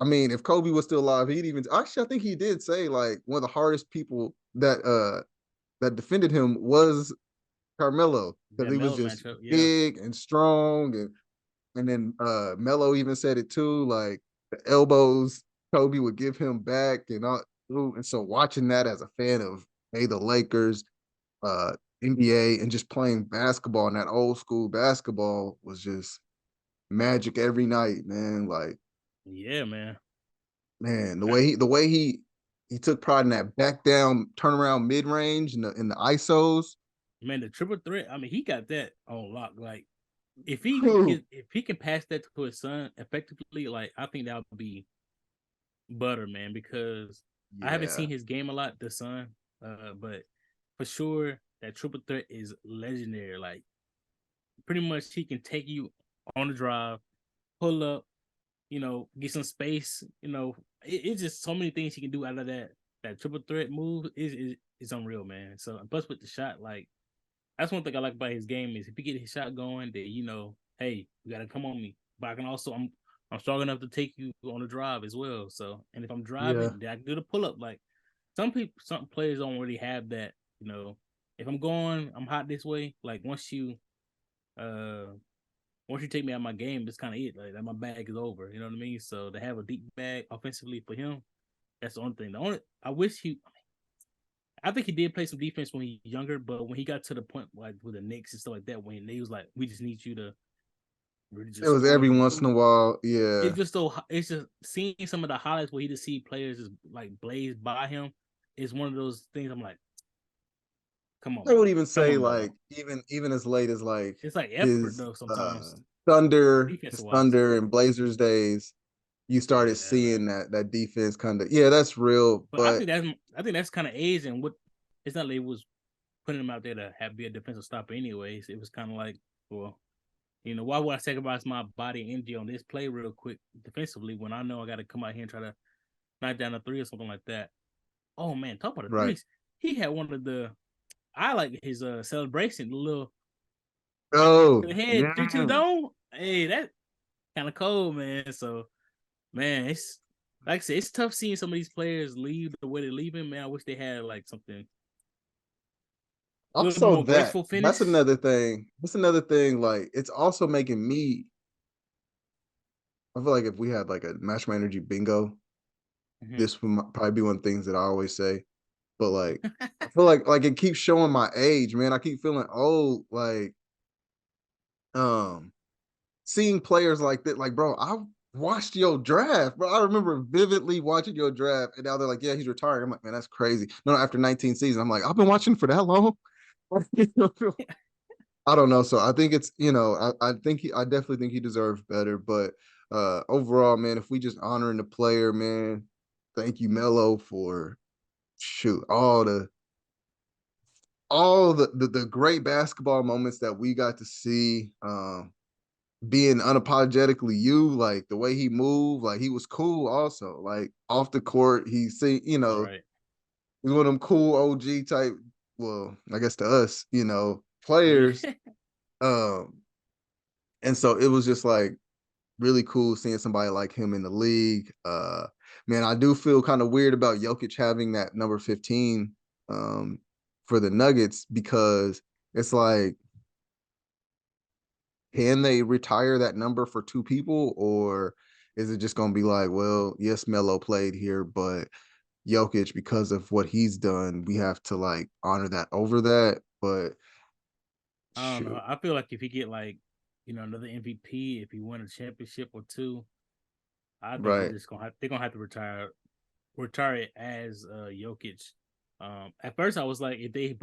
I mean, if Kobe was still alive, he'd even actually I think he did say like one of the hardest people that defended him was Carmelo, because That he was Melo just matchup, yeah. big and strong, and then Melo even said it too, like the elbows Kobe would give him back and all. And so watching that as a fan of the Lakers, uh, NBA, and just playing basketball and that old school basketball was just magic every night, man. Like, Yeah, man. man, I, the way he took pride in that back down turnaround mid range and in the ISOs. man, the triple threat. I mean, he got that on lock. Like, Whew, if he can pass that to his son effectively, like I think that would be butter, man. Because I haven't yeah, seen his game a lot, the son. But for sure, that triple threat is legendary. Like, pretty much, he can take you on the drive, pull up, get some space. It's just so many things he can do out of that triple threat move is unreal, man. So plus with the shot, like that's one thing I like about his game is if he get his shot going, then hey, you gotta come on me. But I can also I'm strong enough to take you on the drive as well. So and if I'm yeah, driving, then I can do the pull up. Like some players don't really have that. If I'm going, I'm hot this way. Like uh once you take me out of my game, that's kind of it. Like my bag is over. You know what I mean? So to have a deep bag offensively for him, that's the only thing. I wish I think he did play some defense when he was younger, but when he got to the point like with the Knicks and stuff like that, when they was like, we just need you to really it just was score on every the once in a move. while, yeah, It's just seeing some of the highlights where he just see players just like blaze by him is one of those things. I'm like, Come on, I would Melo. even Come say on, like Melo. even as late as like It's like effort his though sometimes defensive His wise. Thunder and Blazers days, you started Yeah, man. seeing that defense kind of, yeah, that's real. But But I think that's kind of age and what it's not like it was putting him out there to be a defensive stopper anyways. It was kind of like, well, why would I sacrifice my body and energy on this play real quick defensively when I know I got to come out here and try to knock down a three or something like that? Oh man, talk about the right. threes. He had one of the I like his celebration, the little Oh, head 3-2 yeah. dome. Hey, that kind of cold, man. So man, it's like I said, it's tough seeing some of these players leave the way they leave him. Man, I wish they had like something a little bit Also more that graceful finish. that's another thing. Like it's also making me, I feel like if we had like a match my energy bingo, Mm-hmm. this would probably be one of the things that I always say. But like I feel like it keeps showing my age, man. I keep feeling old. Like um seeing players like that, like, bro, I watched your draft, bro. I remember vividly watching your draft, and now they're like, yeah, he's retired. I'm like, man, that's crazy. No, after 19 seasons, I'm like, I've been watching for that long. I don't know. So I think it's, I think I definitely think he deserves better. But overall, man, if we just honoring the player, man, thank you, Melo, for shoot all the great basketball moments that we got to see. Being unapologetically you, like the way he moved, like he was cool also. Like off the court, Right. he's one of them cool OG type, well, I guess to us, Yeah. players. Um, and so it was just like really cool seeing somebody like him in the league. Man, I do feel kind of weird about Jokic having that number 15 for the Nuggets because it's like, can they retire that number for two people, or is it just going to be like, well, yes, Melo played here, but Jokic, because of what he's done, we have to like honor that over that. But I don't know. shoot, I feel like if he get like, another MVP, if he win a championship or two, I think right, they're gonna have to retire it as Jokic. At first I was like, if they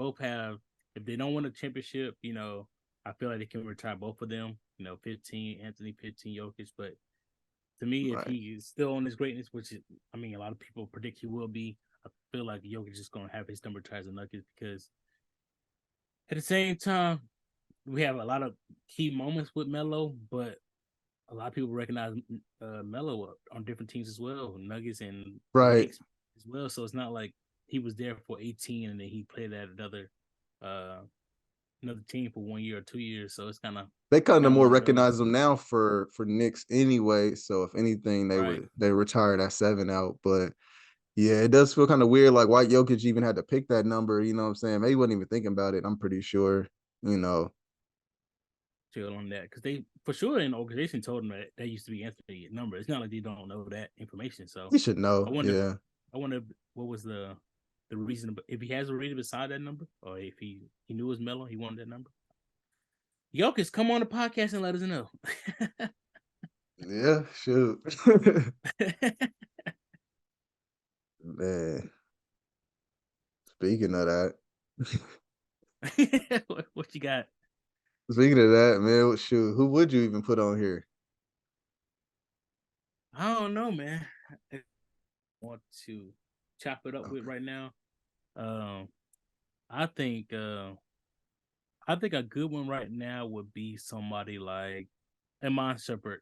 don't win a championship, I feel like they can retire both of them. 15 Anthony, 15 Jokic. But to me, if right. he is still on his greatness, which is, I mean, a lot of people predict he will be, I feel like Jokic is gonna have his number retired as a Nuggets because at the same time, we have a lot of key moments with Melo, but a lot of people recognize Melo on different teams as well, Nuggets and the Right. Knicks as well. So it's not like he was there for 18 and then he played at uh, another team for 1 year or 2 years. So it's kind of They kind of more one of recognize those, them now for Knicks anyway. So if anything, right? they retire that 7 out. But yeah, it does feel kind of weird. Like why Jokic even had to pick that number. You know what I'm saying? Maybe he wasn't even thinking about it. I'm pretty sure. You know, Chill on that because they for sure in the organization told him that used to be Anthony's number. It's not like they don't know that information. So he should I know. wonder, Yeah. I wonder what was the reason if he has a reason beside that number or if he knew his Melo, he wanted that number. Jokic, come on the podcast and let us know. Yeah. Shoot. Man. Speaking of that. What you got? Speaking of that, man, shoot, who would you even put on here? I don't know, man. I want to chop it up with Okay. right now. Um, I think I think a good one right now would be somebody like Iman Shumpert.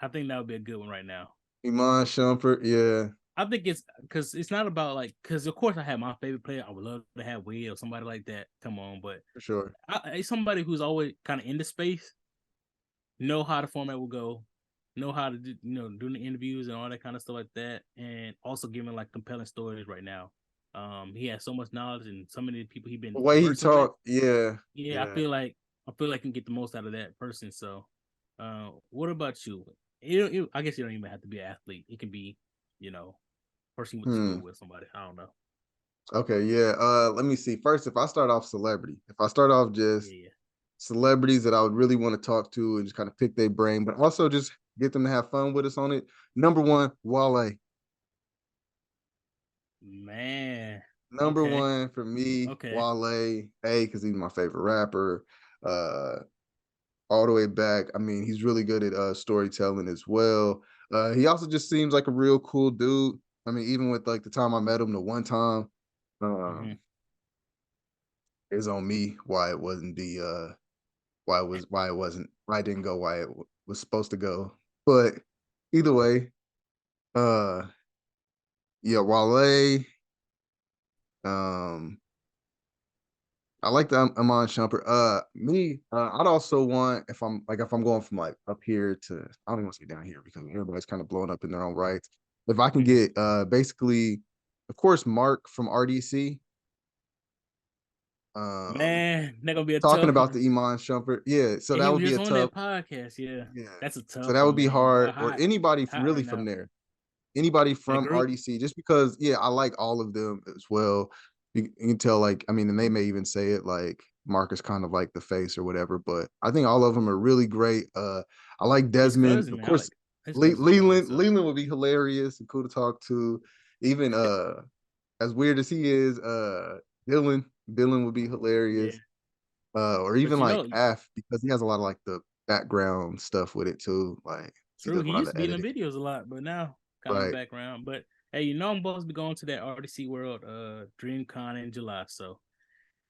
I think that would be a good one right now. Iman Shumpert, yeah, I think it's because it's not about like because of course I have my favorite player. I would love to have Wade or somebody like that. Come on, but for sure. it's somebody who's always kind of in the space, know how the format will go, know how to do doing the interviews and all that kind of stuff like that, and also giving like compelling stories right now. He has so much knowledge and so many people he's been The way he conversing with. talked, yeah, Yeah, yeah. I feel like I can get the most out of that person. So, what about you? I guess you don't even have to be an athlete. It can be, you know, person you went to Hmm. school with somebody. I don't know. Okay, yeah. Let me see. First, if I start off celebrity, if I start off just Yeah, celebrities that I would really want to talk to and just kind of pick their brain, but also just get them to have fun with us on it. Number one, Wale. man. Number Okay. one for me, Okay. Wale, because he's my favorite rapper. Uh, all the way back. I mean, he's really good at storytelling as well. He also just seems like a real cool dude. I mean, even with like the time I met him, the one time, Hmm. it's on me why it wasn't the why it didn't go why it was supposed to go. But either way, uh, yeah, Wale. Um, I like the Amon Shumpert. I'd also want if I'm going from like up here to I don't even want to say down here because everybody's kind of blowing up in their own rights. If I can Hmm. get basically, of course, Mark from RDC. Um, Man, that gonna be a talking tough about one. the Iman Shumpert. Yeah, so Yeah, he that was would be just a on that tough. podcast. Yeah, Yeah, that's a so tough that one, would be man. hard. Y'all Or hot, anybody hot really right from now. there. Anybody That from group. RDC, just because, yeah, I like all of them as well. You can tell, like, I mean, and they may even say it like Mark is kind of like the face or whatever, but I think all of them are really great. I like His Desmond, cousin, of man. I course. like his cousin's funny. So Leland would be hilarious and cool to talk to. Even as weird as he is, Dylan would be yeah, hilarious. Or but even you like know, Af because he has a lot of like the background stuff with it too. Like he true. does a He lot used of to be in the editing. videos a lot, but now kind of in the Right. background. But hey, you know I'm supposed to be going to that RDC World DreamCon in July. So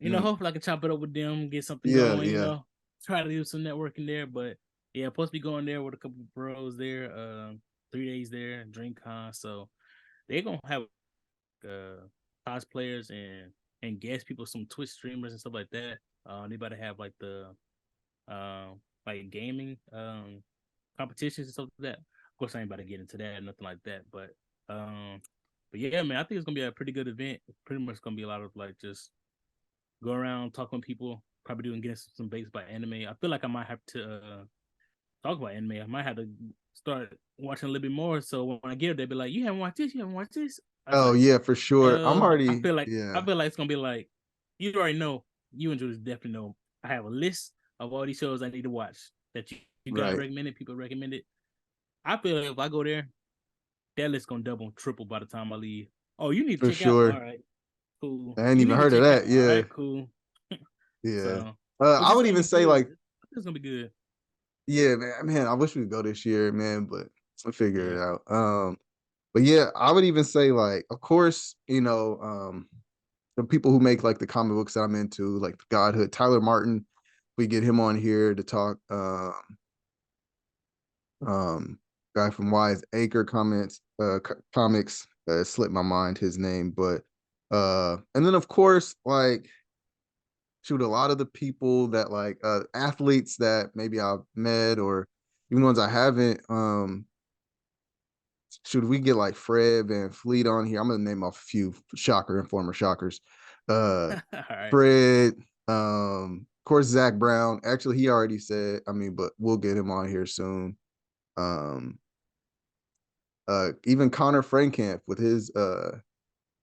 Mm. hopefully I can chop it up with them, get something Yeah, going. yeah. Try to do some networking there. But yeah, supposed to be going there with a couple of bros there. 3 days there, DreamCon. So they're gonna have uh cosplayers and guest people, some Twitch streamers and stuff like that. They about to have like the like gaming competitions and stuff like that. Of course, I ain't about to get into that, nothing like that. But yeah, man, I think it's gonna be a pretty good event. It's pretty much gonna be a lot of like just go around talking to people, probably doing getting some basics about anime. I feel like I might have to talk about anime. I might have to start watching a little bit more. So when I get it, they'll be like, "You haven't watched this? You haven't watched this?" I was Oh like, yeah, for sure. I'm I already feel like yeah, it's gonna be like you already know. You and Jules definitely know. I have a list of all these shows I need to watch that you guys right. recommended. People recommended. I feel like if I go there, that list gonna double, triple by the time I leave. Oh, you need For to check out. All sure. right, cool. I ain't You even need to heard of check out. that. All Yeah. right, cool. Yeah. So, I would it's gonna even be say good. like, It's gonna be good. yeah, man, I wish we could go this year, man, but we'll figure Yeah. it out. But yeah, I would even say like, of course, the people who make like the comic books that I'm into, like the Godhood, Tyler Martin, we get him on here to talk. Guy from Wise Acre comics, slipped my mind his name, but and then of course, like shoot, a lot of the people that like athletes that maybe I've met or even ones I haven't. Should we get like Fred Van Fleet on here? I'm gonna name off a few shocker and former shockers. Uh All right. Fred, of course Zach Brown. Actually, he already said, I mean, but we'll get him on here soon. Um, even Connor Frankamp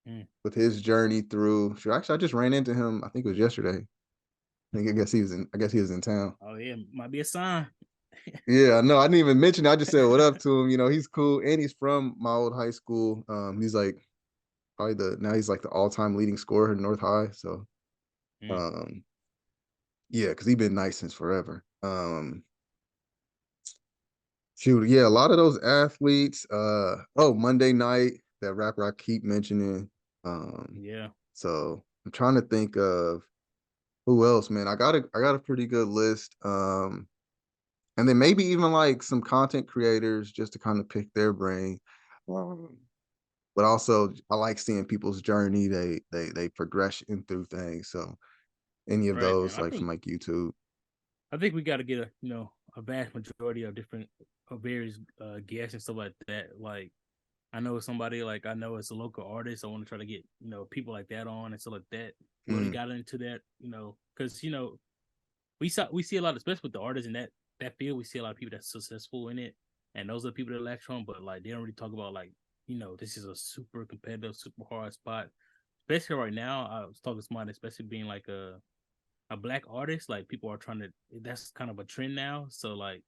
Mm. with his journey through. Sure, actually, I just ran into him. I think it was yesterday. I guess he was in. I guess he was in town. Oh yeah, might be a sign. Yeah, no, I didn't even mention it. I just said what up to him. He's cool, and he's from my old high school. He's like probably now he's like the all-time leading scorer at North High. So, Mm. um, yeah, because he's been nice since forever. Shoot, yeah, a lot of those athletes. Monday night, that rapper I keep mentioning. Um, Yeah. so I'm trying to think of who else, man. I got a pretty good list. And then maybe even like some content creators just to kind of pick their brain. Um, but also I like seeing people's journey, they progression through things. So any of Right, man. those like from like YouTube. I think we got to get a vast majority of different of various guests and stuff like that. Like I know somebody like I know it's a local artist. I want to try to get people like that on and stuff like that. We already Mm, got into that, because we see a lot, especially with the artists in that field. We see a lot of people that's successful in it, and those are the people that latch on. But like they don't really talk about like this is a super competitive, super hard spot. Especially right now, I was talking to somebody, especially being like a black artist. Like people are trying to. That's kind of a trend now. So like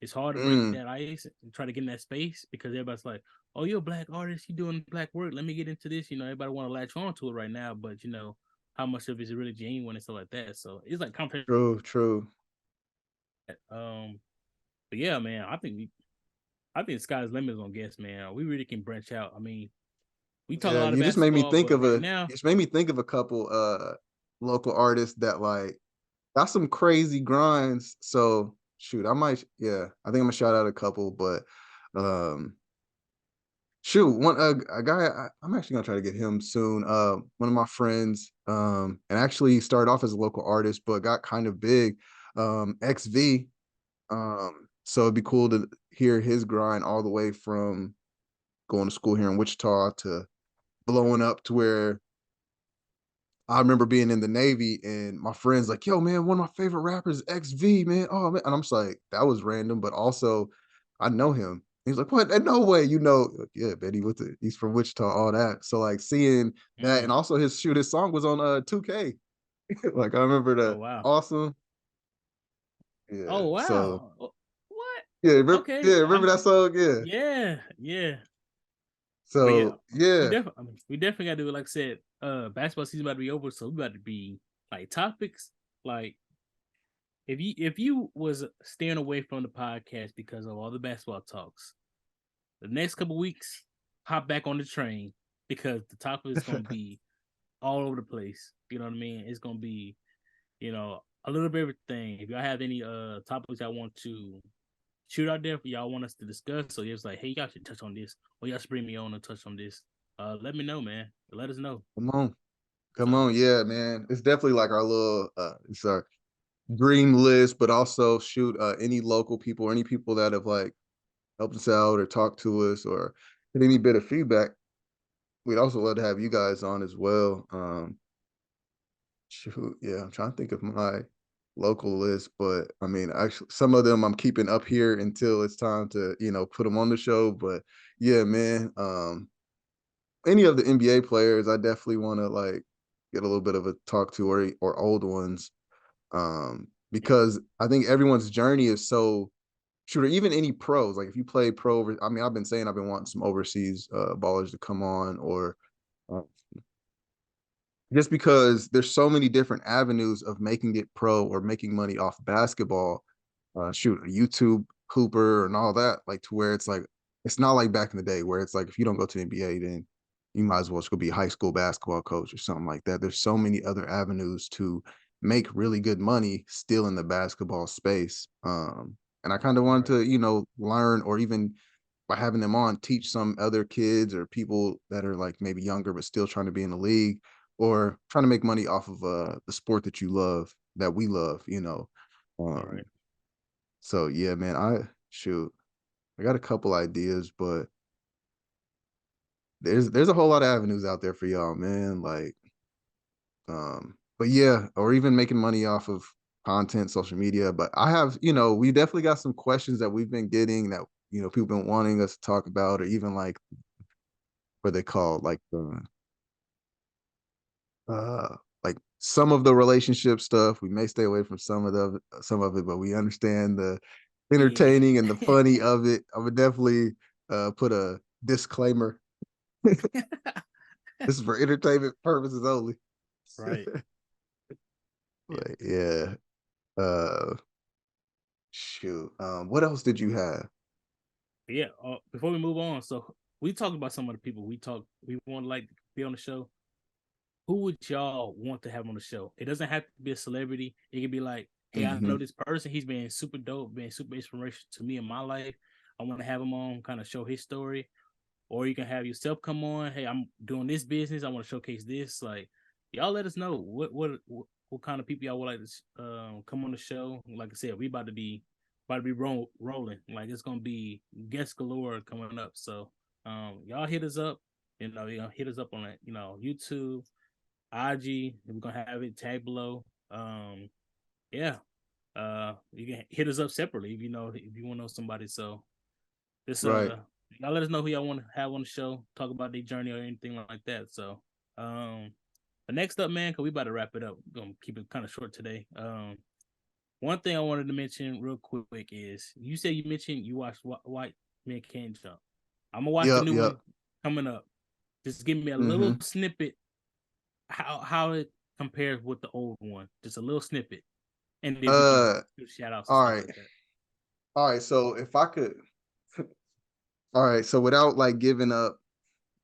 it's hard to break mm, that ice and try to get in that space because everybody's like, oh, you're a black artist, you doing black work. Let me get into this. Everybody want to latch on to it right now, but how much of it is really genuine and stuff like that. So it's like conversation. True. But yeah, man, I think the sky's the limit on guests, man. We really can branch out. I mean, we talk a Yeah, lot of you just made me basketball, think but of right now, a couple local artists that like got some crazy grinds. So shoot, I might, yeah, I think I'm gonna shout out a couple, but um shoot, one a guy I'm actually gonna try to get him soon. One of my friends, and actually started off as a local artist, but got kind of big. XV. So it'd be cool to hear his grind all the way from going to school here in Wichita to blowing up to where I remember being in the Navy and my friends like, yo, man, one of my favorite rappers, XV, man. Oh man. And I'm just like, that was random, but also I know him. He's like, what? No way, like, yeah, Betty, he's from Wichita, all that. So like seeing that, and mm, also his song was on 2K. Like I remember oh the wow, awesome. Yeah. oh So wow, what? yeah, Okay, remember that song? Yeah. yeah. But yeah, So yeah. we definitely got to do it. Like I said, basketball season about to be over, so we about to be like topics. Like if you was staying away from the podcast because of all the basketball talks, the next couple weeks, hop back on the train because the topic is gonna be all over the place. You know what I mean? It's gonna be, a little bit of everything. If y'all have any topics I want to shoot out there for y'all want us to discuss, so it's like, hey, y'all should touch on this, or y'all should bring me on and touch on this. Let me know, man. Let us know. Come on. Come So on. Yeah, man. It's definitely like our little it's our dream list, but also shoot any local people or any people that have like helped us out or talked to us or had any bit of feedback. We'd also love to have you guys on as well. Shoot, yeah, I'm trying to think of my local list, but I mean, actually, some of them I'm keeping up here until it's time to, put them on the show. But yeah, man, any of the NBA players, I definitely want to like get a little bit of a talk to or old ones, yeah, because I think everyone's journey is so shooter, even any pros, like if you play pro over, I mean, I've been saying I've been wanting some overseas ballers to come on or uh, just because there's so many different avenues of making it pro or making money off basketball. Shoot, a YouTube hooper and all that, like to where it's like it's not like back in the day where it's like if you don't go to the NBA, then you might as well just go be a high school basketball coach or something like that. There's so many other avenues to make really good money still in the basketball space. And I kind of wanted right, to, learn or even by having them on, teach some other kids or people that are like maybe younger but still trying to be in the league or trying to make money off of the sport that you love, that we love. Um, right. so yeah, man, I got a couple ideas, but there's a whole lot of avenues out there for y'all, man. Like, but yeah, or even making money off of content, social media. But I have, we definitely got some questions that we've been getting that people been wanting us to talk about, or even like what they call like the like some of the relationship stuff. We may stay away from some of it, but we understand the Yeah, entertaining and the funny of it. I would definitely put a disclaimer. This is for entertainment purposes only. right. Yeah, But yeah. Uh shoot. What else did you have? but yeah. Before we move on, so we talked about some of the people we want to like be on the show. Who would y'all want to have on the show? It doesn't have to be a celebrity. It could be like, hey, I Hmm. know this person. He's been super dope, been super inspirational to me in my life. I want to have him on, kind of show his story. Or you can have yourself come on. Hey, I'm doing this business. I want to showcase this. Like, y'all let us know what kind of people y'all would like to come on the show. Like I said, we about to be rolling. Like it's gonna be guest galore coming up. So y'all hit us up. Hit us up on that. YouTube, IG. We're gonna have it tag below. Yeah. You can hit us up separately if you want to know somebody. So this Right. y'all let us know who y'all want to have on the show, talk about their journey or anything like that. So but next up, man, cause we about to wrap it up. We're gonna keep it kind of short today. One thing I wanted to mention real quick is you said you mentioned you watched White Men Can't Jump. I'm gonna watch the Yep, new yep. one coming up. Just give me a little Mm-hmm. snippet how it compares with the old one. Just a little snippet, and then we can do shout outs and All stuff right. like that. All right. So if I could, all right. So without like giving up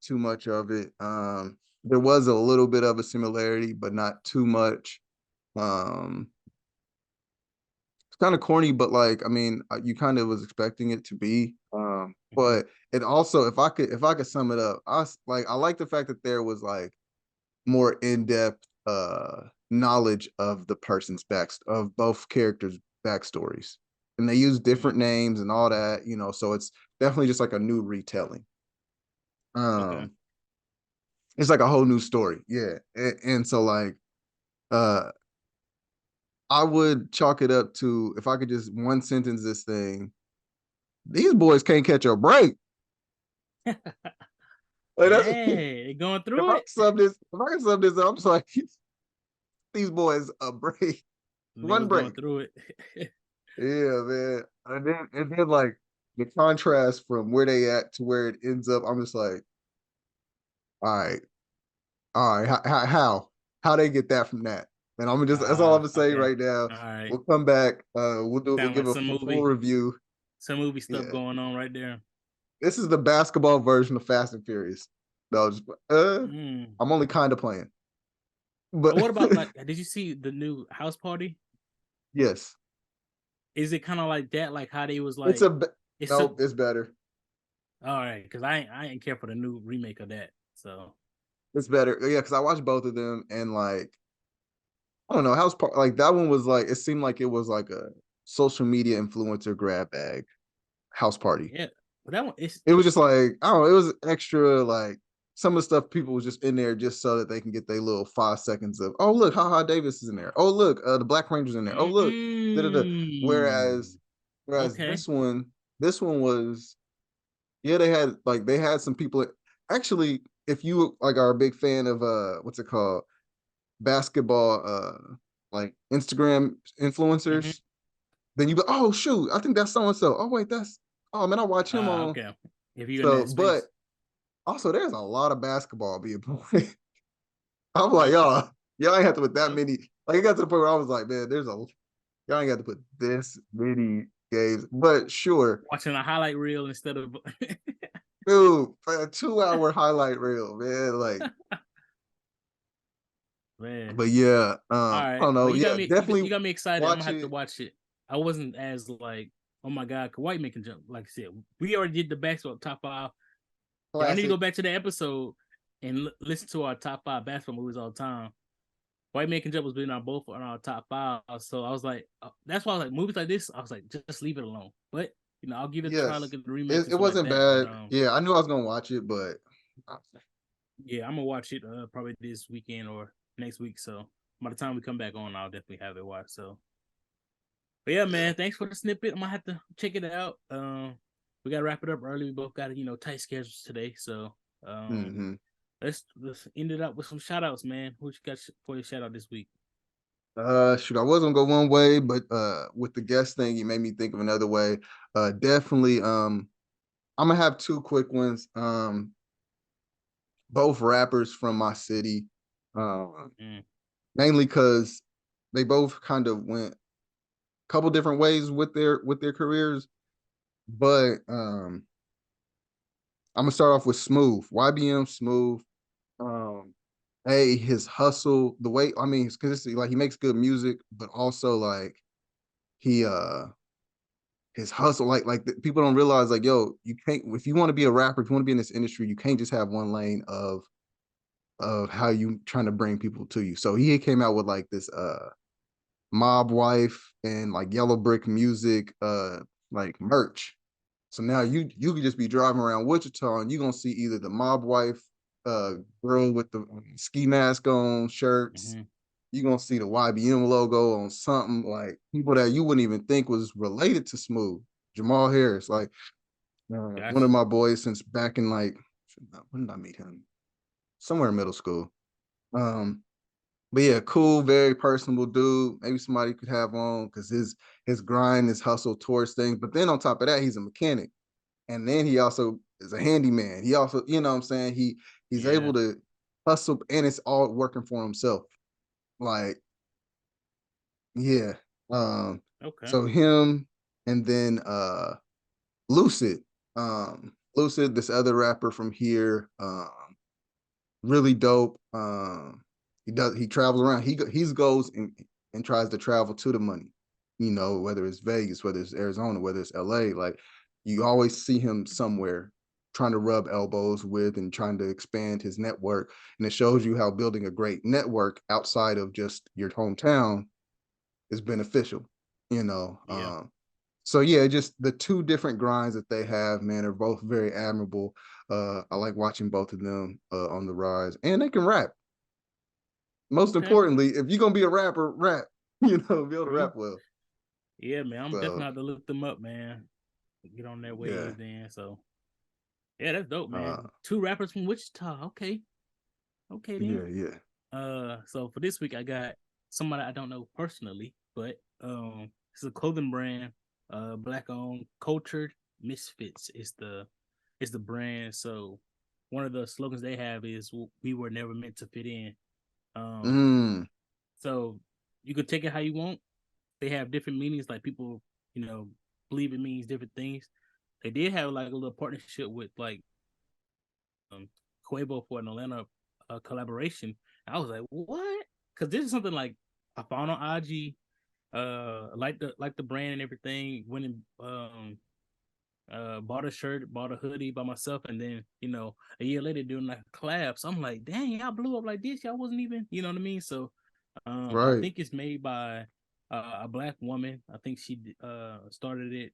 too much of it, there was a little bit of a similarity, but not too much. Um, it's kind of corny, but like, I mean, you kind of was expecting it to be. Mm-hmm. But it also, if I could sum it up, I like the fact that there was like more in-depth knowledge of the person's of both characters' backstories. And they use different names and all that, so it's definitely just like a new retelling. Okay. Um, it's like a whole new story. Yeah. And so like uh I would chalk it up to, if I could just one sentence this thing, these boys can't catch a break. Like that's Hey, they going if through I it. sum this, if I can sum this up, I'm just like these boys a break. One Niggas going break. through it. Yeah, man. And then like the contrast from where they at to where it ends up, I'm just like, all right, all right, how they get that from that? And I'm just that's all I'm gonna say Okay. right now. All right. We'll come back. We'll Sound give like a full review. some movie stuff Yeah, going on right there. this is the basketball version of Fast and Furious. No, just Mm. I'm only kind of playing, but But what about like? Did you see the new House Party? yes, Is it kind of like that? Like how they was it's like, a it's no, so it's better. all right because I ain't care for the new remake of that. So It's better. Yeah, because I watched both of them and like I don't know, like that one was like it seemed like it was like a social media influencer grab bag house party. yeah, but that one it's It was just like I don't know, it was extra like some of the stuff people was just in there just so that they can get their little 5 seconds of oh look, haha Davis is in there. Oh look, the Black Ranger's in there. Oh look, da da da. mm, Whereas okay. this one was yeah they had some people actually if you like are a big fan of what's it called basketball like Instagram Mm-hmm. influencers, then you go, oh shoot, I think that's so and so. Oh wait, that's oh man, I watch him on. Okay. If you're in So, that but space, also there's a lot of basketball being played. I'm like, y'all ain't have to put that yep. many. Like it got to the point where I was like, man, y'all ain't got to put this many games. But sure, Watching a highlight reel instead of dude, for a 2 hour highlight reel, man. Like, man. but yeah, All I right. don't Well, know. you got Yeah, me. You definitely got me excited. I'm watch gonna have to it. watch it. I wasn't as like, oh my god, White Man Can Jump. Like I said, we already did the basketball top five. Y'all need to go Classic. back to the episode and listen to our top five basketball movies all the time. White Man Can Jump was being on both on our top five. So I was like, that's why I was like, movies like this, I was like, just leave it alone. But I'll give it a try, Yes, look at the remakes and it stuff like wasn't that. But bad. Yeah, I knew I was gonna watch it, but yeah, I'm gonna watch it probably this weekend or next week. So by the time we come back on, I'll definitely have it watched. So but yeah, yeah. man, thanks for the snippet. I'm gonna have to check it out. We gotta wrap it up early. We both got tight schedules today. So Mm-hmm. let's end it up with some shout outs, man. What you got for your shout out this week? Shoot, I was gonna go one way, but with the guest thing, you made me think of another way. Definitely. I'm gonna have two quick ones. Both rappers from my city. Mm. Mainly because they both kind of went a couple different ways with their careers. But I'm gonna start off with Smooth, YBM Smooth. Um, hey, his hustle, the way I mean, because like he makes good music, but also like he his hustle, people don't realize like yo, you can't if you want to be a rapper, if you want to be in this industry, you can't just have one lane of how you trying to bring people to you. So he came out with like this Mob Wife and like Yellow Brick Music like merch. So now you could just be driving around Wichita and you're gonna see either the Mob Wife girl with the ski mask on shirts. Mm-hmm. You're gonna see the YBM logo on something like people that you wouldn't even think was related to Smooth. Jamal Harris, like one of Gotcha. my boys since back in like when did I meet him? Somewhere in middle school. Um, but yeah, cool, very personable dude. Maybe somebody could have on because his grind, his hustle towards things. But then on top of that, he's a mechanic, and then he also is a handyman. He also, you know what I'm saying? He's able to hustle, and it's all working for himself. Like, yeah. Okay. So him, and then Lucid. Lucid, this other rapper from here, really dope. He travels around. He goes and tries to travel to the money. You know, whether it's Vegas, whether it's Arizona, whether it's LA, like you always see him somewhere trying to rub elbows with and trying to expand his network. And it shows you how building a great network outside of just your hometown is beneficial, you know. So yeah, just the two different grinds that they have, man, are both very admirable. I like watching both of them on the rise, and they can rap. Most importantly, if you're gonna be a rapper, rap. You know, be able to rap well. Yeah, man, I'm So, definitely have to look them up, man. Get on that wave, then. So, yeah, that's dope, man. Two rappers from Wichita. Okay, then. Yeah. So for this week, I got somebody I don't know personally, but it's a clothing brand, black owned. Cultured Misfits is the brand. So one of the slogans they have is "We were never meant to fit in." So you could take it how you want. They have different meanings. Like people, you know, believe it means different things. They did have like a little partnership with like Quavo for an Atlanta collaboration. I was like, what? Because this is something like I found on IG. Like the brand and everything. Went and bought a shirt, bought a hoodie by myself, and then a year later doing like a collab. So I'm like, dang, y'all blew up like this. Y'all wasn't even, you know what I mean? So I think it's made by a black woman. I think she started it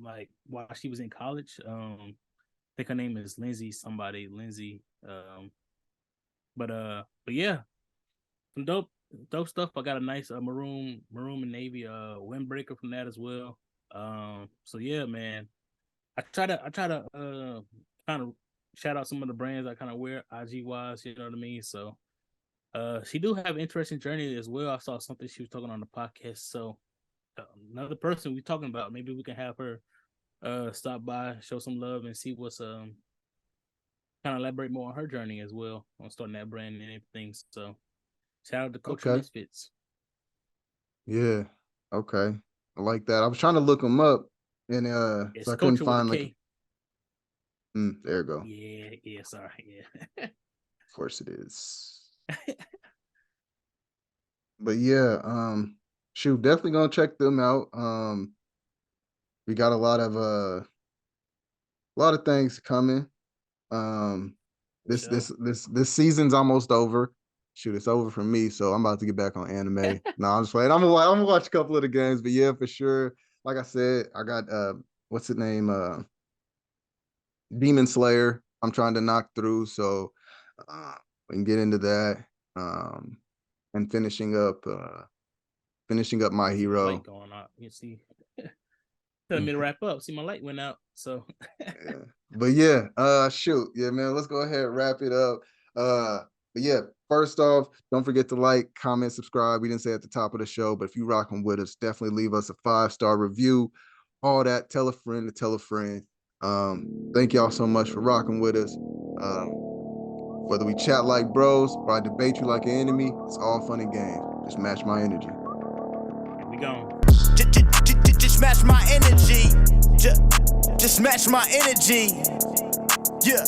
like while she was in college. I think her name is Lindsay. But yeah, some dope stuff. I got a nice maroon and navy windbreaker from that as well. So yeah, man. I try to kind of shout out some of the brands I kind of wear IG wise, you know what I mean? So she do have an interesting journey as well. I saw something she was talking on the podcast. So another person we talking about, maybe we can have her stop by, show some love, and see what's kind of elaborate more on her journey as well on starting that brand and everything. So shout out to Culture Misfits. Yeah. Okay. I like that. I was trying to look them up, and so I couldn't find like. There you go. Yeah. Sorry. Yeah. Of course it is. But yeah, shoot, definitely gonna check them out. We got a lot of things coming. This season's almost over. Shoot, it's over for me, so I'm about to get back on anime. No, I'm just playing. I'm gonna watch a couple of the games, but yeah, for sure. Like I said, I got what's the name? Demon Slayer. I'm trying to knock through, so we can get into that. And finishing up My Hero. Light going out. You see, telling me to wrap up. See, my light went out. So, yeah. But yeah, shoot, yeah, man. Let's go ahead and wrap it up. But yeah, first off, don't forget to like, comment, subscribe. We didn't say at the top of the show, but if you rocking with us, definitely leave us a 5-star review. All that. Tell a friend to tell a friend. Thank y'all so much for rocking with us. Whether we chat like bros or I debate you like an enemy, it's all fun and games. Just match my energy. Here we go. Just match my energy. Just match my energy. Yeah.